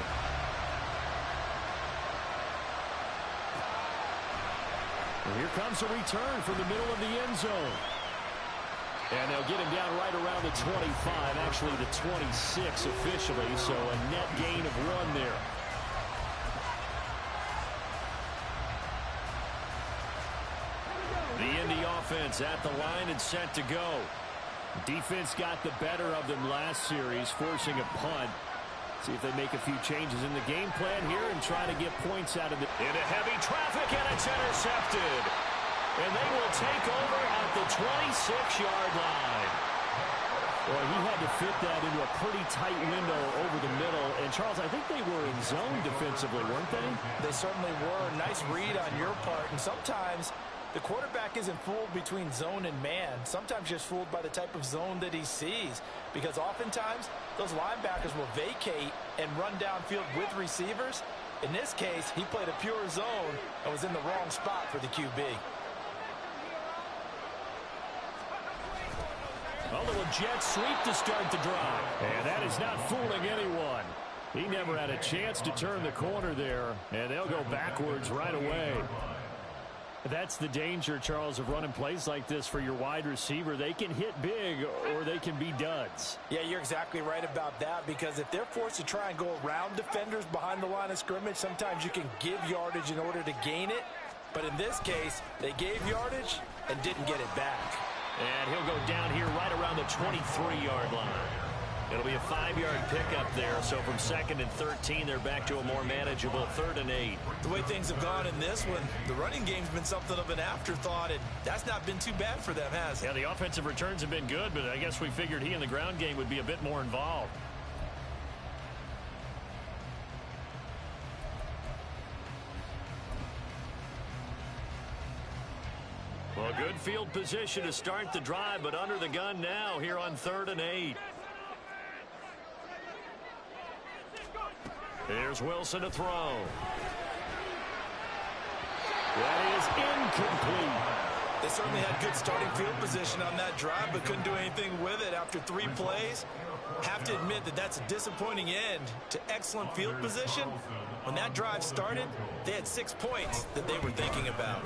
And here comes a return from the middle of the end zone. And they'll get him down right around the 25, actually the 26 officially, so a net gain of 1 there. The Indy offense at the line and set to go. Defense got the better of them last series, forcing a punt. See if they make a few changes in the game plan here and try to get points out of it. Into heavy traffic, and it's intercepted. And they will take over at the 26-yard line. Well, he had to fit that into a pretty tight window over the middle. And, Charles, I think they were in zone defensively, weren't they? They certainly were. Nice read on your part. And sometimes the quarterback isn't fooled between zone and man. Sometimes just fooled by the type of zone that he sees. Because oftentimes, those linebackers will vacate and run downfield with receivers. In this case, he played a pure zone and was in the wrong spot for the QB. A little jet sweep to start the drive. And that is not fooling anyone. He never had a chance to turn the corner there. And they'll go backwards right away. That's the danger, Charles, of running plays like this for your wide receiver. They can hit big or they can be duds. Yeah, you're exactly right about that, because if they're forced to try and go around defenders behind the line of scrimmage, sometimes you can give yardage in order to gain it. But in this case, they gave yardage and didn't get it back. And he'll go down here right around the 23-yard line. It'll be a 5-yard pickup there. So from 2nd and 13, they're back to a more manageable 3rd and 8. The way things have gone in this one, the running game's been something of an afterthought, and that's not been too bad for them, has it? Yeah, the offensive returns have been good, but I guess we figured he in the ground game would be a bit more involved. Well, good field position to start the drive, but under the gun now here on 3rd and 8. Here's Wilson to throw. That is incomplete. They certainly had good starting field position on that drive, but couldn't do anything with it after 3 plays. Have to admit that that's a disappointing end to excellent field position. When that drive started, they had 6 points that they were thinking about.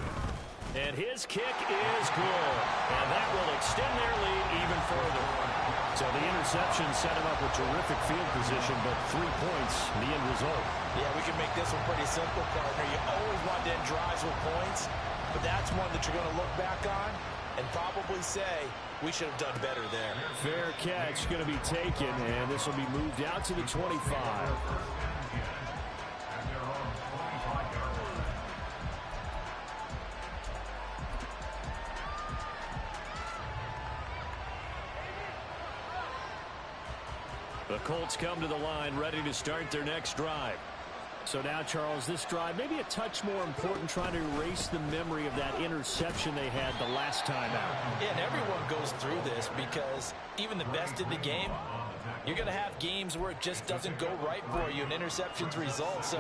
And his kick is good. And that will extend their lead even further. So the interception set him up with terrific field position, but 3 points, the end result. Yeah, we can make this one pretty simple, partner. You always want to end drives with points, but that's one that you're going to look back on and probably say, we should have done better there. Fair catch going to be taken, and this will be moved out to the 25. The Colts come to the line, ready to start their next drive. So now, Charles, this drive maybe a touch more important, trying to erase the memory of that interception they had the last time out. Yeah, and everyone goes through this, because even the best in the game, you're going to have games where it just doesn't go right for you and interceptions result. So,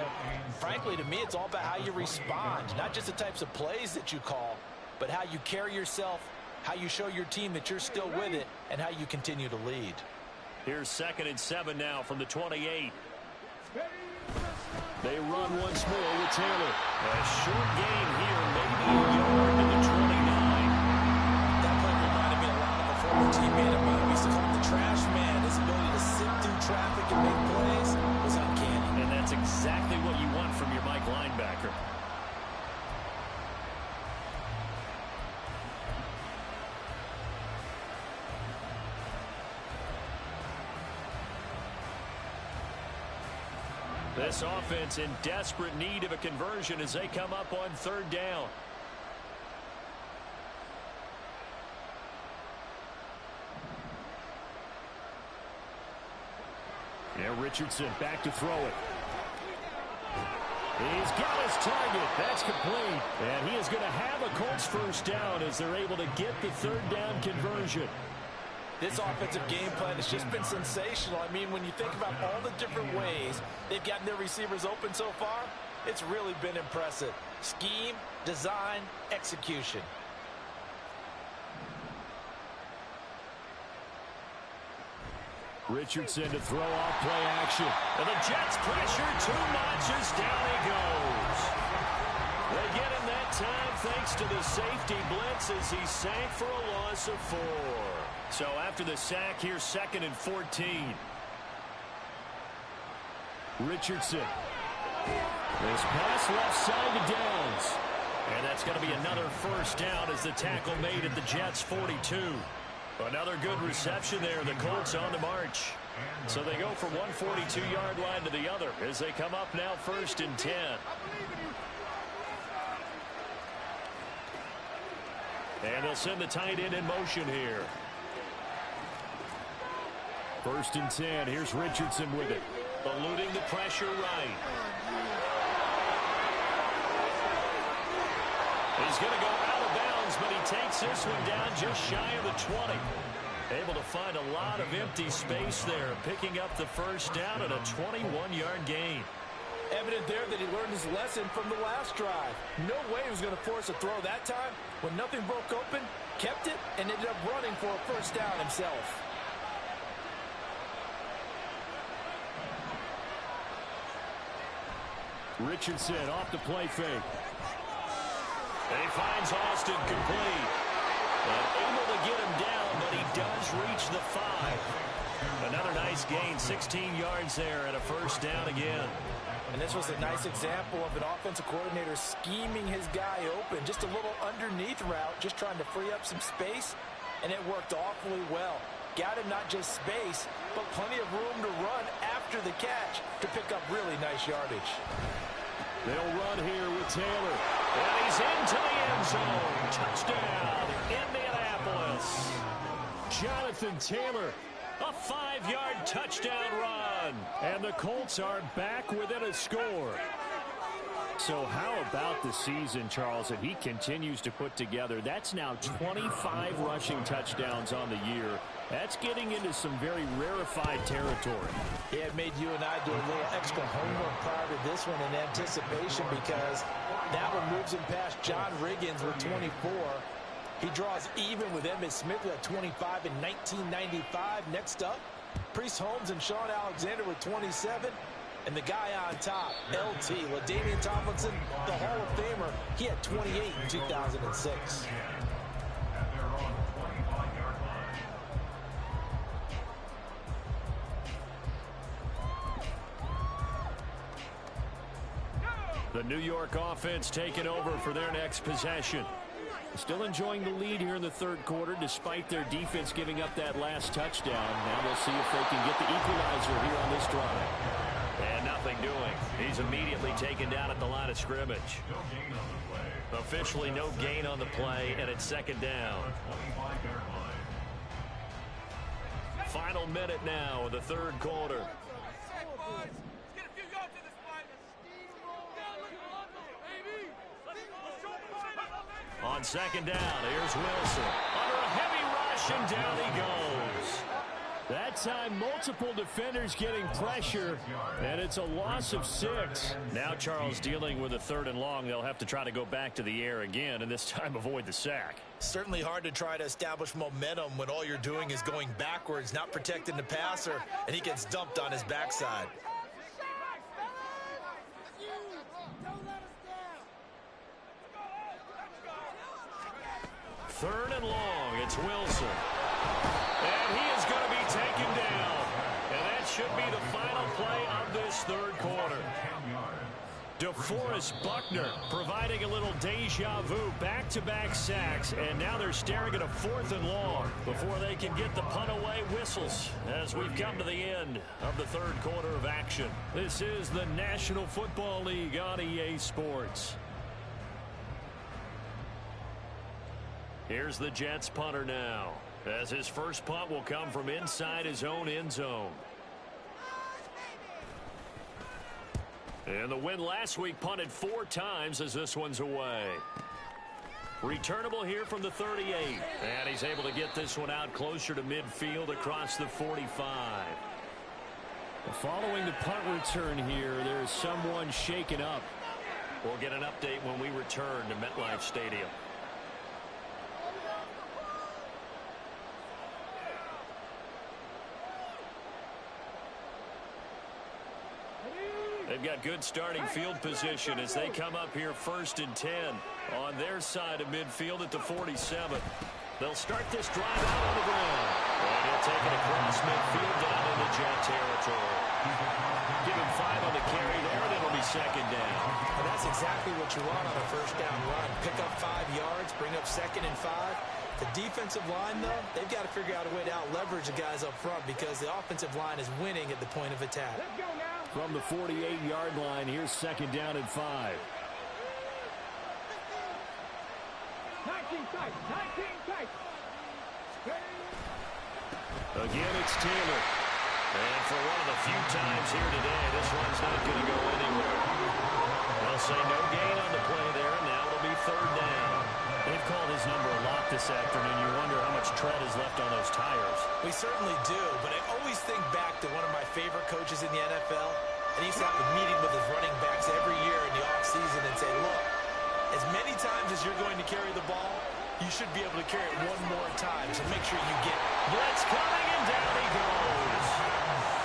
frankly, to me, it's all about how you respond, not just the types of plays that you call, but how you carry yourself, how you show your team that you're still with it, and how you continue to lead. Here's 2nd and 7 now from the 28. They run once more with Taylor. A short gain here, maybe a yard to the 29. That play reminded me a lot of a former teammate of mine. We used to call him the trash man. His ability to sit through traffic and make plays was uncanny. And that's exactly what you want from your Mike linebacker. This offense in desperate need of a conversion as they come up on 3rd down. Yeah, Richardson back to throw it. He's got his target. That's complete. And he is going to have a Colts first down as they're able to get the third down conversion. This offensive game plan has just been sensational. I mean, when you think about all the different ways they've gotten their receivers open so far, it's really been impressive. Scheme, design, execution. Richardson to throw off play action. And the Jets pressure too much as down he goes. They get him that time thanks to the safety blitz as he sank for a loss of 4. So after the sack, here's 2nd and 14. Richardson. This pass left side to Downs. And that's going to be another first down as the tackle made at the Jets' 42. Another good reception there. The Colts on the march. So they go from one 42-yard line to the other as they come up now 1st and 10. And they'll send the tight end in motion here. 1st and 10. Here's Richardson with it. Eluding the pressure right. He's going to go out of bounds, but he takes this one down just shy of the 20. Able to find a lot of empty space there, picking up the first down at a 21-yard gain. Evident there that he learned his lesson from the last drive. No way he was going to force a throw that time. When nothing broke open, kept it, and ended up running for a first down himself. Richardson off the play fake. And he finds Austin complete. Able to get him down, but he does reach the 5. Another nice gain, 16 yards there and a first down again. And this was a nice example of an offensive coordinator scheming his guy open. Just a little underneath route, just trying to free up some space, and it worked awfully well. Got him not just space, but plenty of room to run after the catch to pick up really nice yardage. They'll run here with Taylor. And he's into the end zone. Touchdown, Indianapolis. Jonathan Taylor, a 5-yard touchdown run. And the Colts are back within a score. So how about the season, Charles, that he continues to put together? That's now 25 rushing touchdowns on the year. That's getting into some very rarefied territory. Yeah, it made you and I do a little extra homework prior to this one in anticipation, because that one moves him past John Riggins with 24. He draws even with Emmitt Smith at 25 in 1995. Next up, Priest Holmes and Sean Alexander with 27. And the guy on top, LT, LaDainian Tomlinson, the Hall of Famer, he had 28 in 2006. The New York offense taking over for their next possession. Still enjoying the lead here in the third quarter despite their defense giving up that last touchdown. Now we'll see if they can get the equalizer here on this drive. And nothing doing. He's immediately taken down at the line of scrimmage. Officially no gain on the play, and it's 2nd down. Final minute now of the third quarter. On 2nd down, here's Wilson. Under a heavy rush, and down he goes. That time, multiple defenders getting pressure, and it's a loss of 6. Now Charles dealing with a 3rd and long. They'll have to try to go back to the air again, and this time avoid the sack. Certainly hard to try to establish momentum when all you're doing is going backwards, not protecting the passer, and he gets dumped on his backside. Third and long, it's Wilson. And he is going to be taken down. And that should be the final play of this third quarter. DeForest Buckner providing a little deja vu, back-to-back sacks, and now they're staring at a 4th and long before they can get the punt away. Whistles as we've come to the end of the third quarter of action. This is the National Football League on EA Sports. Here's the Jets punter now, as his first punt will come from inside his own end zone. And the win last week punted 4 times as this one's away. Returnable here from the 38. And he's able to get this one out closer to midfield across the 45. Following the punt return here, there's someone shaken up. We'll get an update when we return to MetLife Stadium. They've got good starting field position as they come up here 1st and 10 on their side of midfield at the 47. They'll start this drive out on the ground. And he'll take it across midfield down into Jet territory. Give him 5 on the carry there, and it'll be 2nd down. And that's exactly what you want on a 1st down run. Pick up 5 yards, bring up 2nd and 5. The defensive line, though, they've got to figure out a way to out-leverage the guys up front because the offensive line is winning at the point of attack. Let's go now. From the 48-yard line, here's 2nd down and 5. 19 tight. 19 tight. Again, it's Taylor. And for one of the few times here today, this one's not going to go anywhere. They'll say no gain on the play there, and now it'll be 3rd down. They've called his number a lot this afternoon. You wonder how much tread is left on those tires. We certainly do, but I always think back to one of my favorite coaches in the NFL. And he used to have a meeting with his running backs every year in the offseason and say, look, as many times as you're going to carry the ball, you should be able to carry it one more time, so make sure you get it. Blitz coming, and down he goes.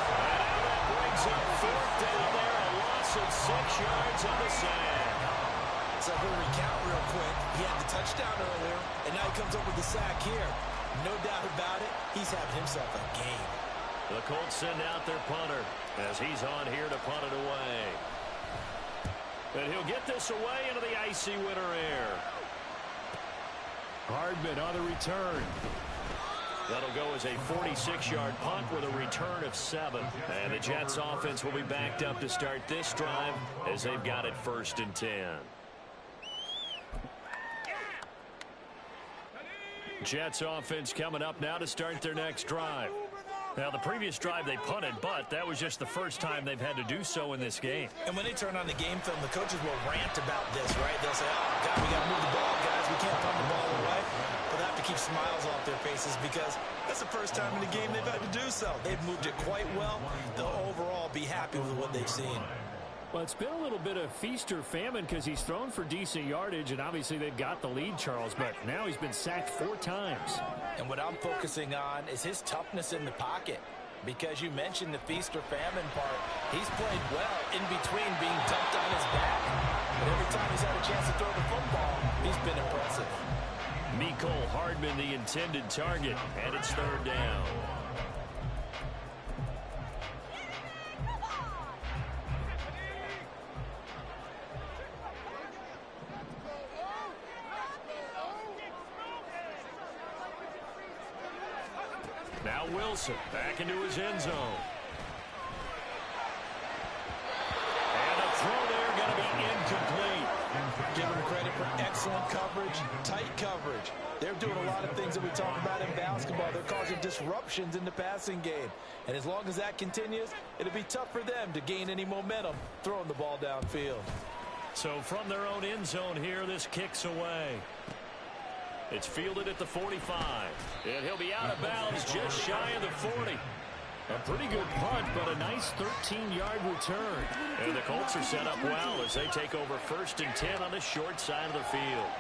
And now that brings up 4th down there, a loss of 6 yards on the sack. So we'll recount real quick. He had the touchdown earlier, and now he comes up with the sack here. No doubt about it, he's having himself a game. The Colts send out their punter as he's on here to punt it away. And he'll get this away into the icy winter air. Hardman on the return. That'll go as a 46-yard punt with a return of 7. And the Jets offense will be backed up to start this drive as they've got it 1st and 10. Jets offense coming up now to start their next drive. Now, the previous drive they punted, but that was just the first time they've had to do so in this game. And when they turn on the game film, the coaches will rant about this, right? They'll say, oh, God, we got to move the ball, guys. We can't punt the ball away. But they have to keep smiles off their faces because that's the first time in the game they've had to do so. They've moved it quite well. They'll overall be happy with what they've seen. Well, it's been a little bit of feast or famine because he's thrown for decent yardage, and obviously they've got the lead, Charles, but now he's been sacked 4 times. And what I'm focusing on is his toughness in the pocket. Because you mentioned the feast or famine part, he's played well in between being dumped on his back. But every time he's had a chance to throw the football, he's been impressive. Mecole Hardman, the intended target, and it's 3rd down. Now Wilson back into his end zone. And a throw there going to be incomplete. Give him credit for excellent coverage, tight coverage. They're doing a lot of things that we talk about in basketball. They're causing disruptions in the passing game. And as long as that continues, it'll be tough for them to gain any momentum throwing the ball downfield. So from their own end zone here, this kicks away. It's fielded at the 45. And he'll be out of bounds just shy of the 40. A pretty good punt, but a nice 13-yard return. And the Colts are set up well as they take over 1st and 10 on the short side of the field.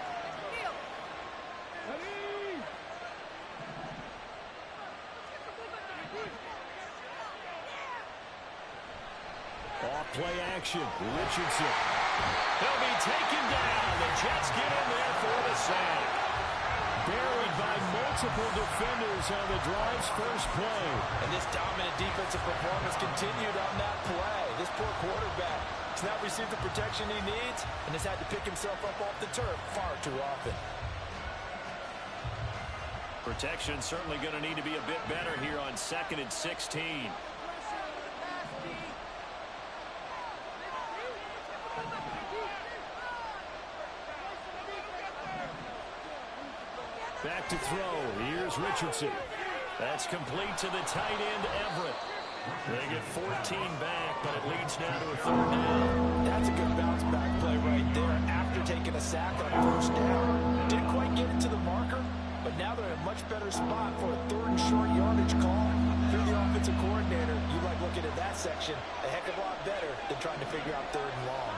Off play action. Richardson. He'll be taken down. The Jets get in there for the sack. Buried by multiple defenders on the drive's first play. And this dominant defensive performance continued on that play. This poor quarterback has not received the protection he needs and has had to pick himself up off the turf far too often. Protection certainly going to need to be a bit better here on 2nd and 16. Back to throw. Here's Richardson. That's complete to the tight end, Everett. They get 14 back, but it leads now to a third down. That's a good bounce-back play right there after taking a sack on first down. Didn't quite get it to the marker, but now they're in a much better spot for a third and short yardage call. If you're the offensive coordinator, you like looking at that section a heck of a lot better than trying to figure out third and long.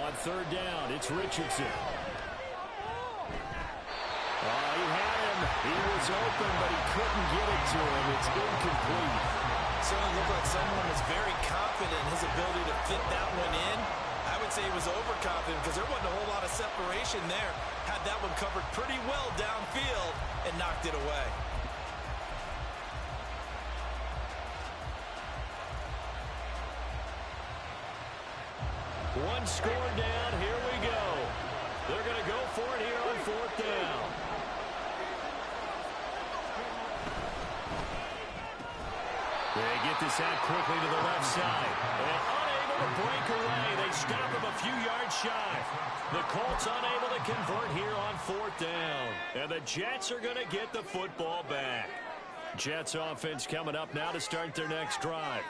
On third down, it's Richardson. He had him. He was open, but he couldn't get it to him. It's incomplete. Certainly looked like someone was very confident in his ability to fit that one in. I would say he was overconfident because there wasn't a whole lot of separation there. Had that one covered pretty well downfield and knocked it away. One score down. Here we go. They're going to go for it here on fourth down. They get this out quickly to the left side. And unable to break away. They stop him a few yards shy. The Colts unable to convert here on fourth down. And the Jets are going to get the football back. Jets offense coming up now to start their next drive.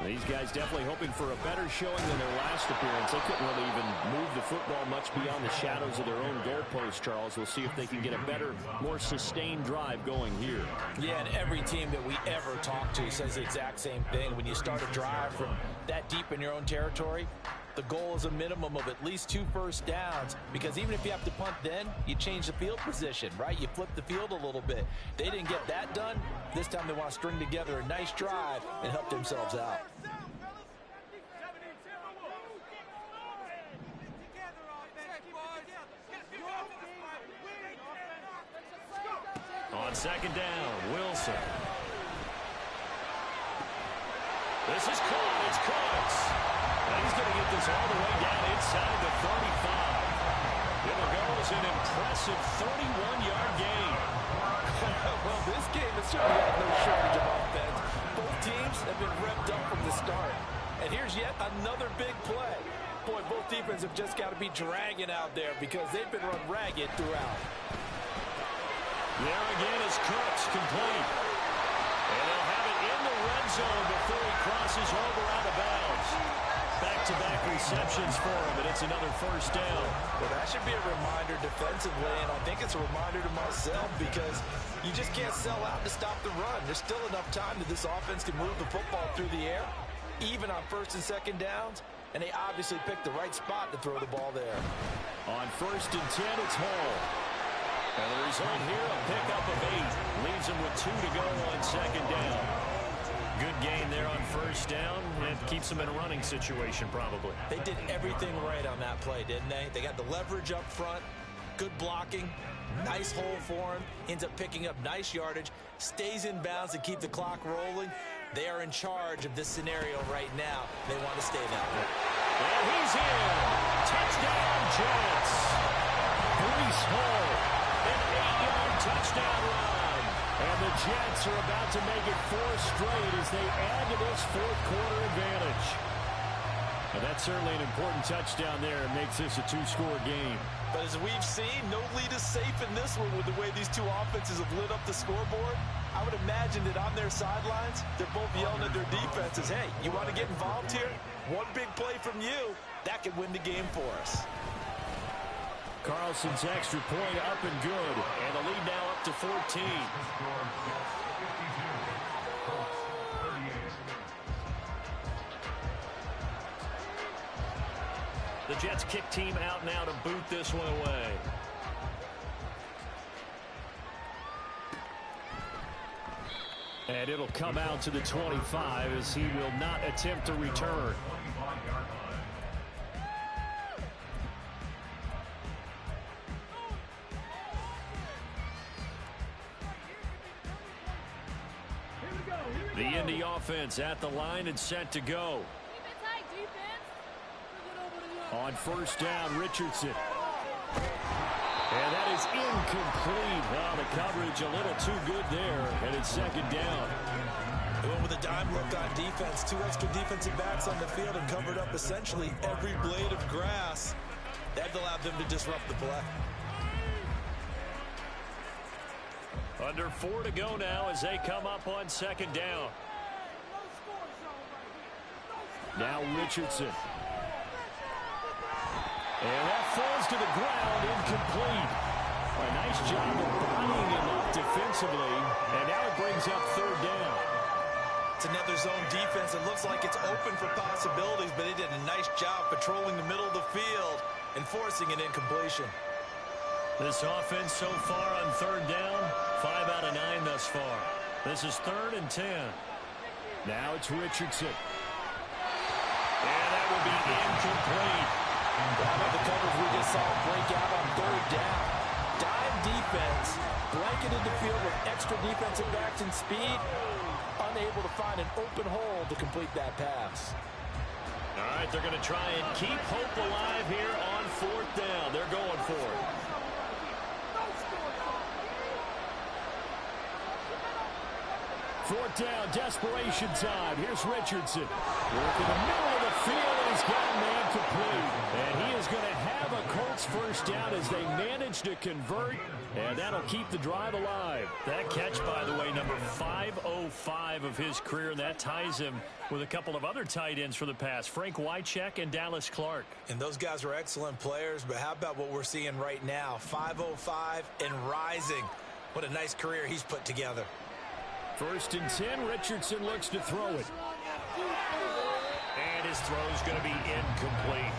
These guys definitely hoping for a better showing than their last appearance. They couldn't really even move the football much beyond the shadows of their own goalpost, Charles. We'll see if they can get a better, more sustained drive going here. Yeah, and every team that we ever talk to says the exact same thing. When you start a drive from that deep in your own territory, the goal is a minimum of at least 2 first downs, because even if you have to punt then, you change the field position, right? You flip the field a little bit. They didn't get that done. This time they want to string together a nice drive and help themselves out. On second down, Wilson. This is caught. It's Coates. And he's going to get this all the way down inside the 35. It'll go as an impressive 31-yard gain. Well, this game has certainly had no shortage of offense. Both teams have been revved up from the start. And here's yet another big play. Boy, both defenses have just got to be dragging out there because they've been run ragged throughout. There again is Cooks, complete. And they'll have it in the red zone before he crosses over out of bounds. Back-to-back receptions for him, and it's another first down. Well, that should be a reminder defensively, and I think it's a reminder to myself because you just can't sell out to stop the run. There's still enough time that this offense can move the football through the air, even on first and second downs, and they obviously picked the right spot to throw the ball there. On first and 10, it's Hall. And the result here, a pickup of 8. Leaves him with 2 to go on second down. Good gain there on first down. It keeps them in a running situation, probably. They did everything right on that play, didn't they? They got the leverage up front, good blocking, nice hole for him, ends up picking up nice yardage, stays in bounds to keep the clock rolling. They are in charge of this scenario right now. They want to stay that way. And he's in. Touchdown, Jets. Breece Hall. An 8-yard touchdown run. And the Jets are about to make it 4 straight as they add to this fourth-quarter advantage. And that's certainly an important touchdown there. It makes this a 2-score game. But as we've seen, no lead is safe in this one with the way these two offenses have lit up the scoreboard. I would imagine that on their sidelines, they're both yelling at their defenses, hey, you want to get involved here? One big play from you, that could win the game for us. Carlson's extra point up and good. And the lead now up to 14. The Jets kick team out now to boot this one away. And it'll come out to the 25 as he will not attempt to return. The Indy offense at the line and set to go. On first down, Richardson. And that is incomplete. Well, the coverage a little too good there, and it's second down. They went with a dime look on defense. 2 extra defensive backs on the field and covered up essentially every blade of grass. That allowed them to disrupt the play. Under 4 to go now as they come up on second down. Now Richardson. And that falls to the ground, incomplete. A nice job of bodying him up defensively, and now it brings up third down. It's another zone defense. It looks like it's open for possibilities, but they did a nice job patrolling the middle of the field and forcing an incompletion. This offense so far on third down, 5 out of 9 thus far. This is 3rd and 10. Now it's Richardson. And that will be incomplete. The coverage we just saw break out on third down. Dime defense, blanketed the field with extra defensive backs and speed, unable to find an open hole to complete that pass. All right, they're going to try and keep hope alive here on 4th down. They're going for it. 4th down, desperation time. Here's Richardson. Working the middle of the field, and he's got a man complete. And he is going to have a Colts first down as they manage to convert, and that'll keep the drive alive. That catch, by the way, number 505 of his career, and that ties him with a couple of other tight ends for the pass, Frank Wycheck and Dallas Clark. And those guys are excellent players, but how about what we're seeing right now? 505 and rising. What a nice career he's put together. 1st and 10, Richardson looks to throw it. And his throw's going to be incomplete.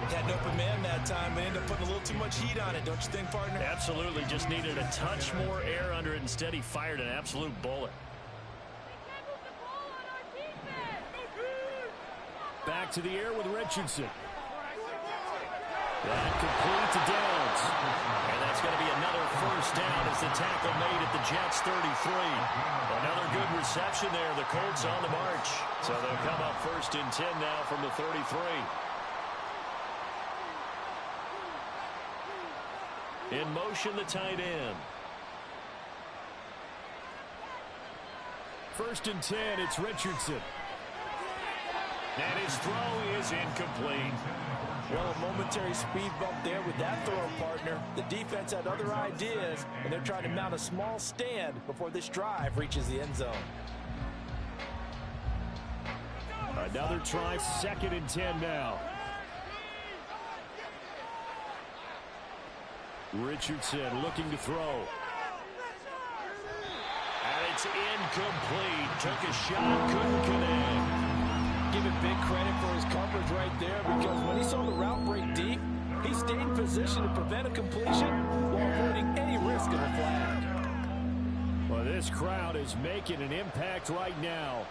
Had an open man that time, but ended up putting a little too much heat on it, don't you think, partner? Absolutely, just needed a touch more air under it. Instead, he fired an absolute bullet. Back to the air with Richardson. That complete to Downs. And that's going to be another first down as the tackle made at the Jets' 33. Another good reception there. The Colts on the march. So they'll come up 1st and 10 now from the 33. In motion, the tight end. 1st and 10, it's Richardson. And his throw is incomplete. Well, a momentary speed bump there with that throw, partner. The defense had other ideas, and they're trying to mount a small stand before this drive reaches the end zone. Another try, 2nd and 10 now. Richardson looking to throw. And it's incomplete. Took a shot, couldn't connect. Give him big credit for his coverage right there, because when he saw the route break deep, he stayed in position to prevent a completion while avoiding any risk of a flag. Well, this crowd is making an impact right now.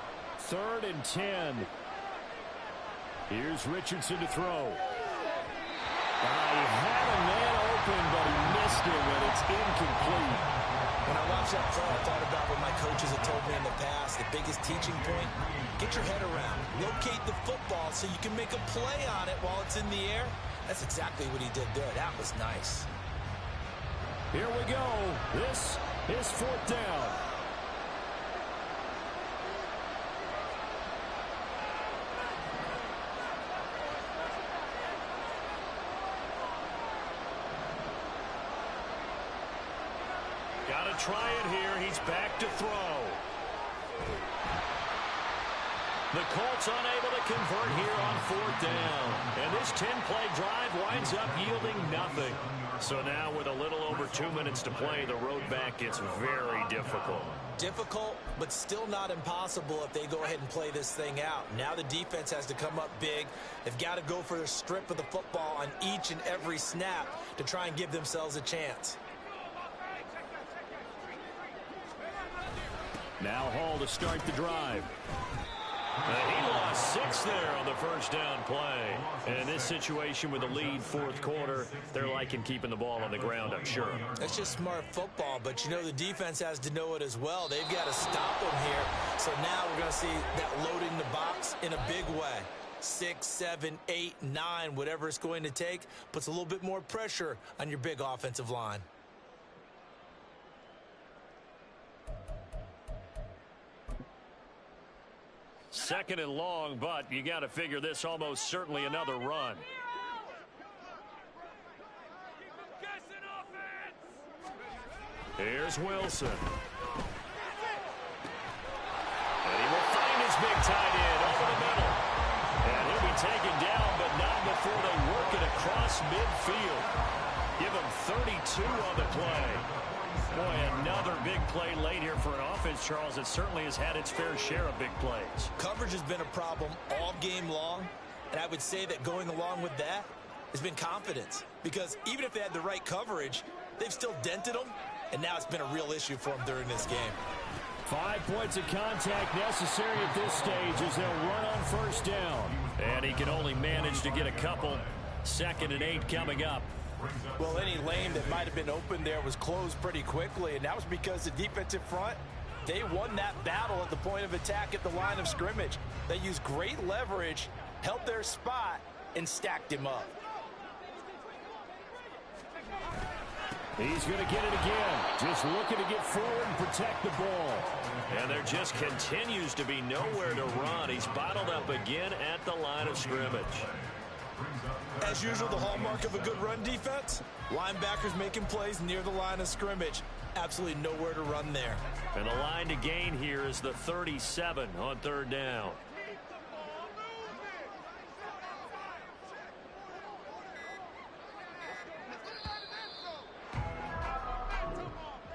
3rd and 10. Here's Richardson to throw. He had a man open, but he missed him, and it's incomplete. When I watched that play, I thought about what my coaches had told me in the past. The biggest teaching point, get your head around. Locate the football so you can make a play on it while it's in the air. That's exactly what he did there. That was nice. Here we go. This is 4th down. Got to try it here. He's back to throw. The Colts unable to convert here on 4th down. And this 10-play drive winds up yielding nothing. So now with a little over 2 minutes to play, the road back gets very difficult. Difficult, but still not impossible if they go ahead and play this thing out. Now the defense has to come up big. They've got to go for a strip of the football on each and every snap to try and give themselves a chance. Now Hall to start the drive. He lost 6 there on the first down play. And in this situation with the lead 4th quarter, they're liking keeping the ball on the ground, I'm sure. That's just smart football, but you know the defense has to know it as well. They've got to stop them here. So now we're going to see that loading the box in a big way. 6, 7, 8, 9, whatever it's going to take, puts a little bit more pressure on your big offensive line. Second and long, but you got to figure this almost certainly another run. Here's Wilson. And he will find his big tight end over the middle. And he'll be taken down, but not before they work it across midfield. Give him 32 on the play. Boy, another big play late here for an offense, Charles, that certainly has had its fair share of big plays. Coverage has been a problem all game long, and I would say that going along with that has been confidence. Because even if they had the right coverage, they've still dented them, and now it's been a real issue for them during this game. 5 points of contact necessary at this stage as they'll run on first down. And he can only manage to get a couple. 2nd and 8 coming up. Well, any lane that might have been open there was closed pretty quickly, and that was because the defensive front, they won that battle at the point of attack at the line of scrimmage. They used great leverage, held their spot, and stacked him up. He's going to get it again. Just looking to get forward and protect the ball. And there just continues to be nowhere to run. He's bottled up again at the line of scrimmage. As usual, the hallmark of a good run defense, linebackers making plays near the line of scrimmage. Absolutely nowhere to run there. And the line to gain here is the 37 on 3rd down.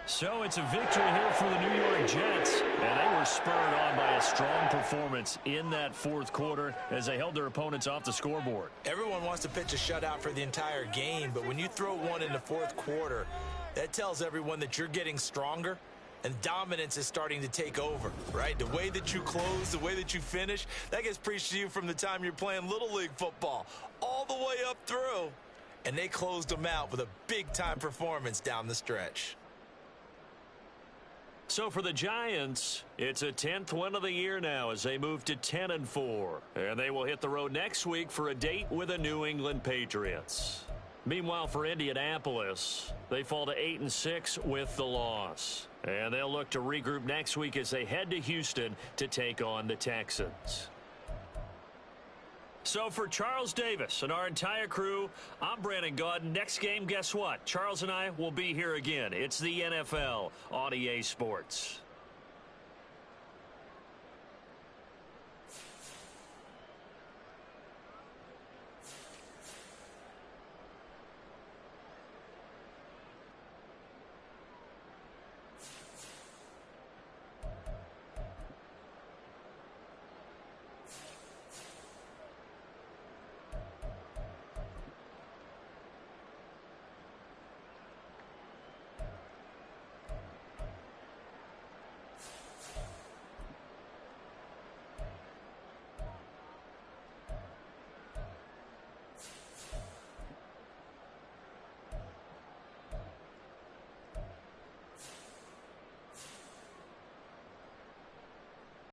So it's a victory here for the New York Jets, and they were spurred on by a strong performance in that 4th quarter as they held their opponents off the scoreboard. Everyone wants to pitch a shutout for the entire game, but when you throw one in the 4th quarter, that tells everyone that you're getting stronger and dominance is starting to take over, right? The way that you close, the way that you finish, that gets preached to you from the time you're playing Little League football all the way up through, and they closed them out with a big-time performance down the stretch. So for the Giants, it's a 10th win of the year now as they move to 10-4. And they will hit the road next week for a date with the New England Patriots. Meanwhile, for Indianapolis, they fall to 8-6 with the loss. And they'll look to regroup next week as they head to Houston to take on the Texans. So for Charles Davis and our entire crew, I'm Brandon Gaudin. Next game, guess what? Charles and I will be here again. It's the NFL on EA Sports.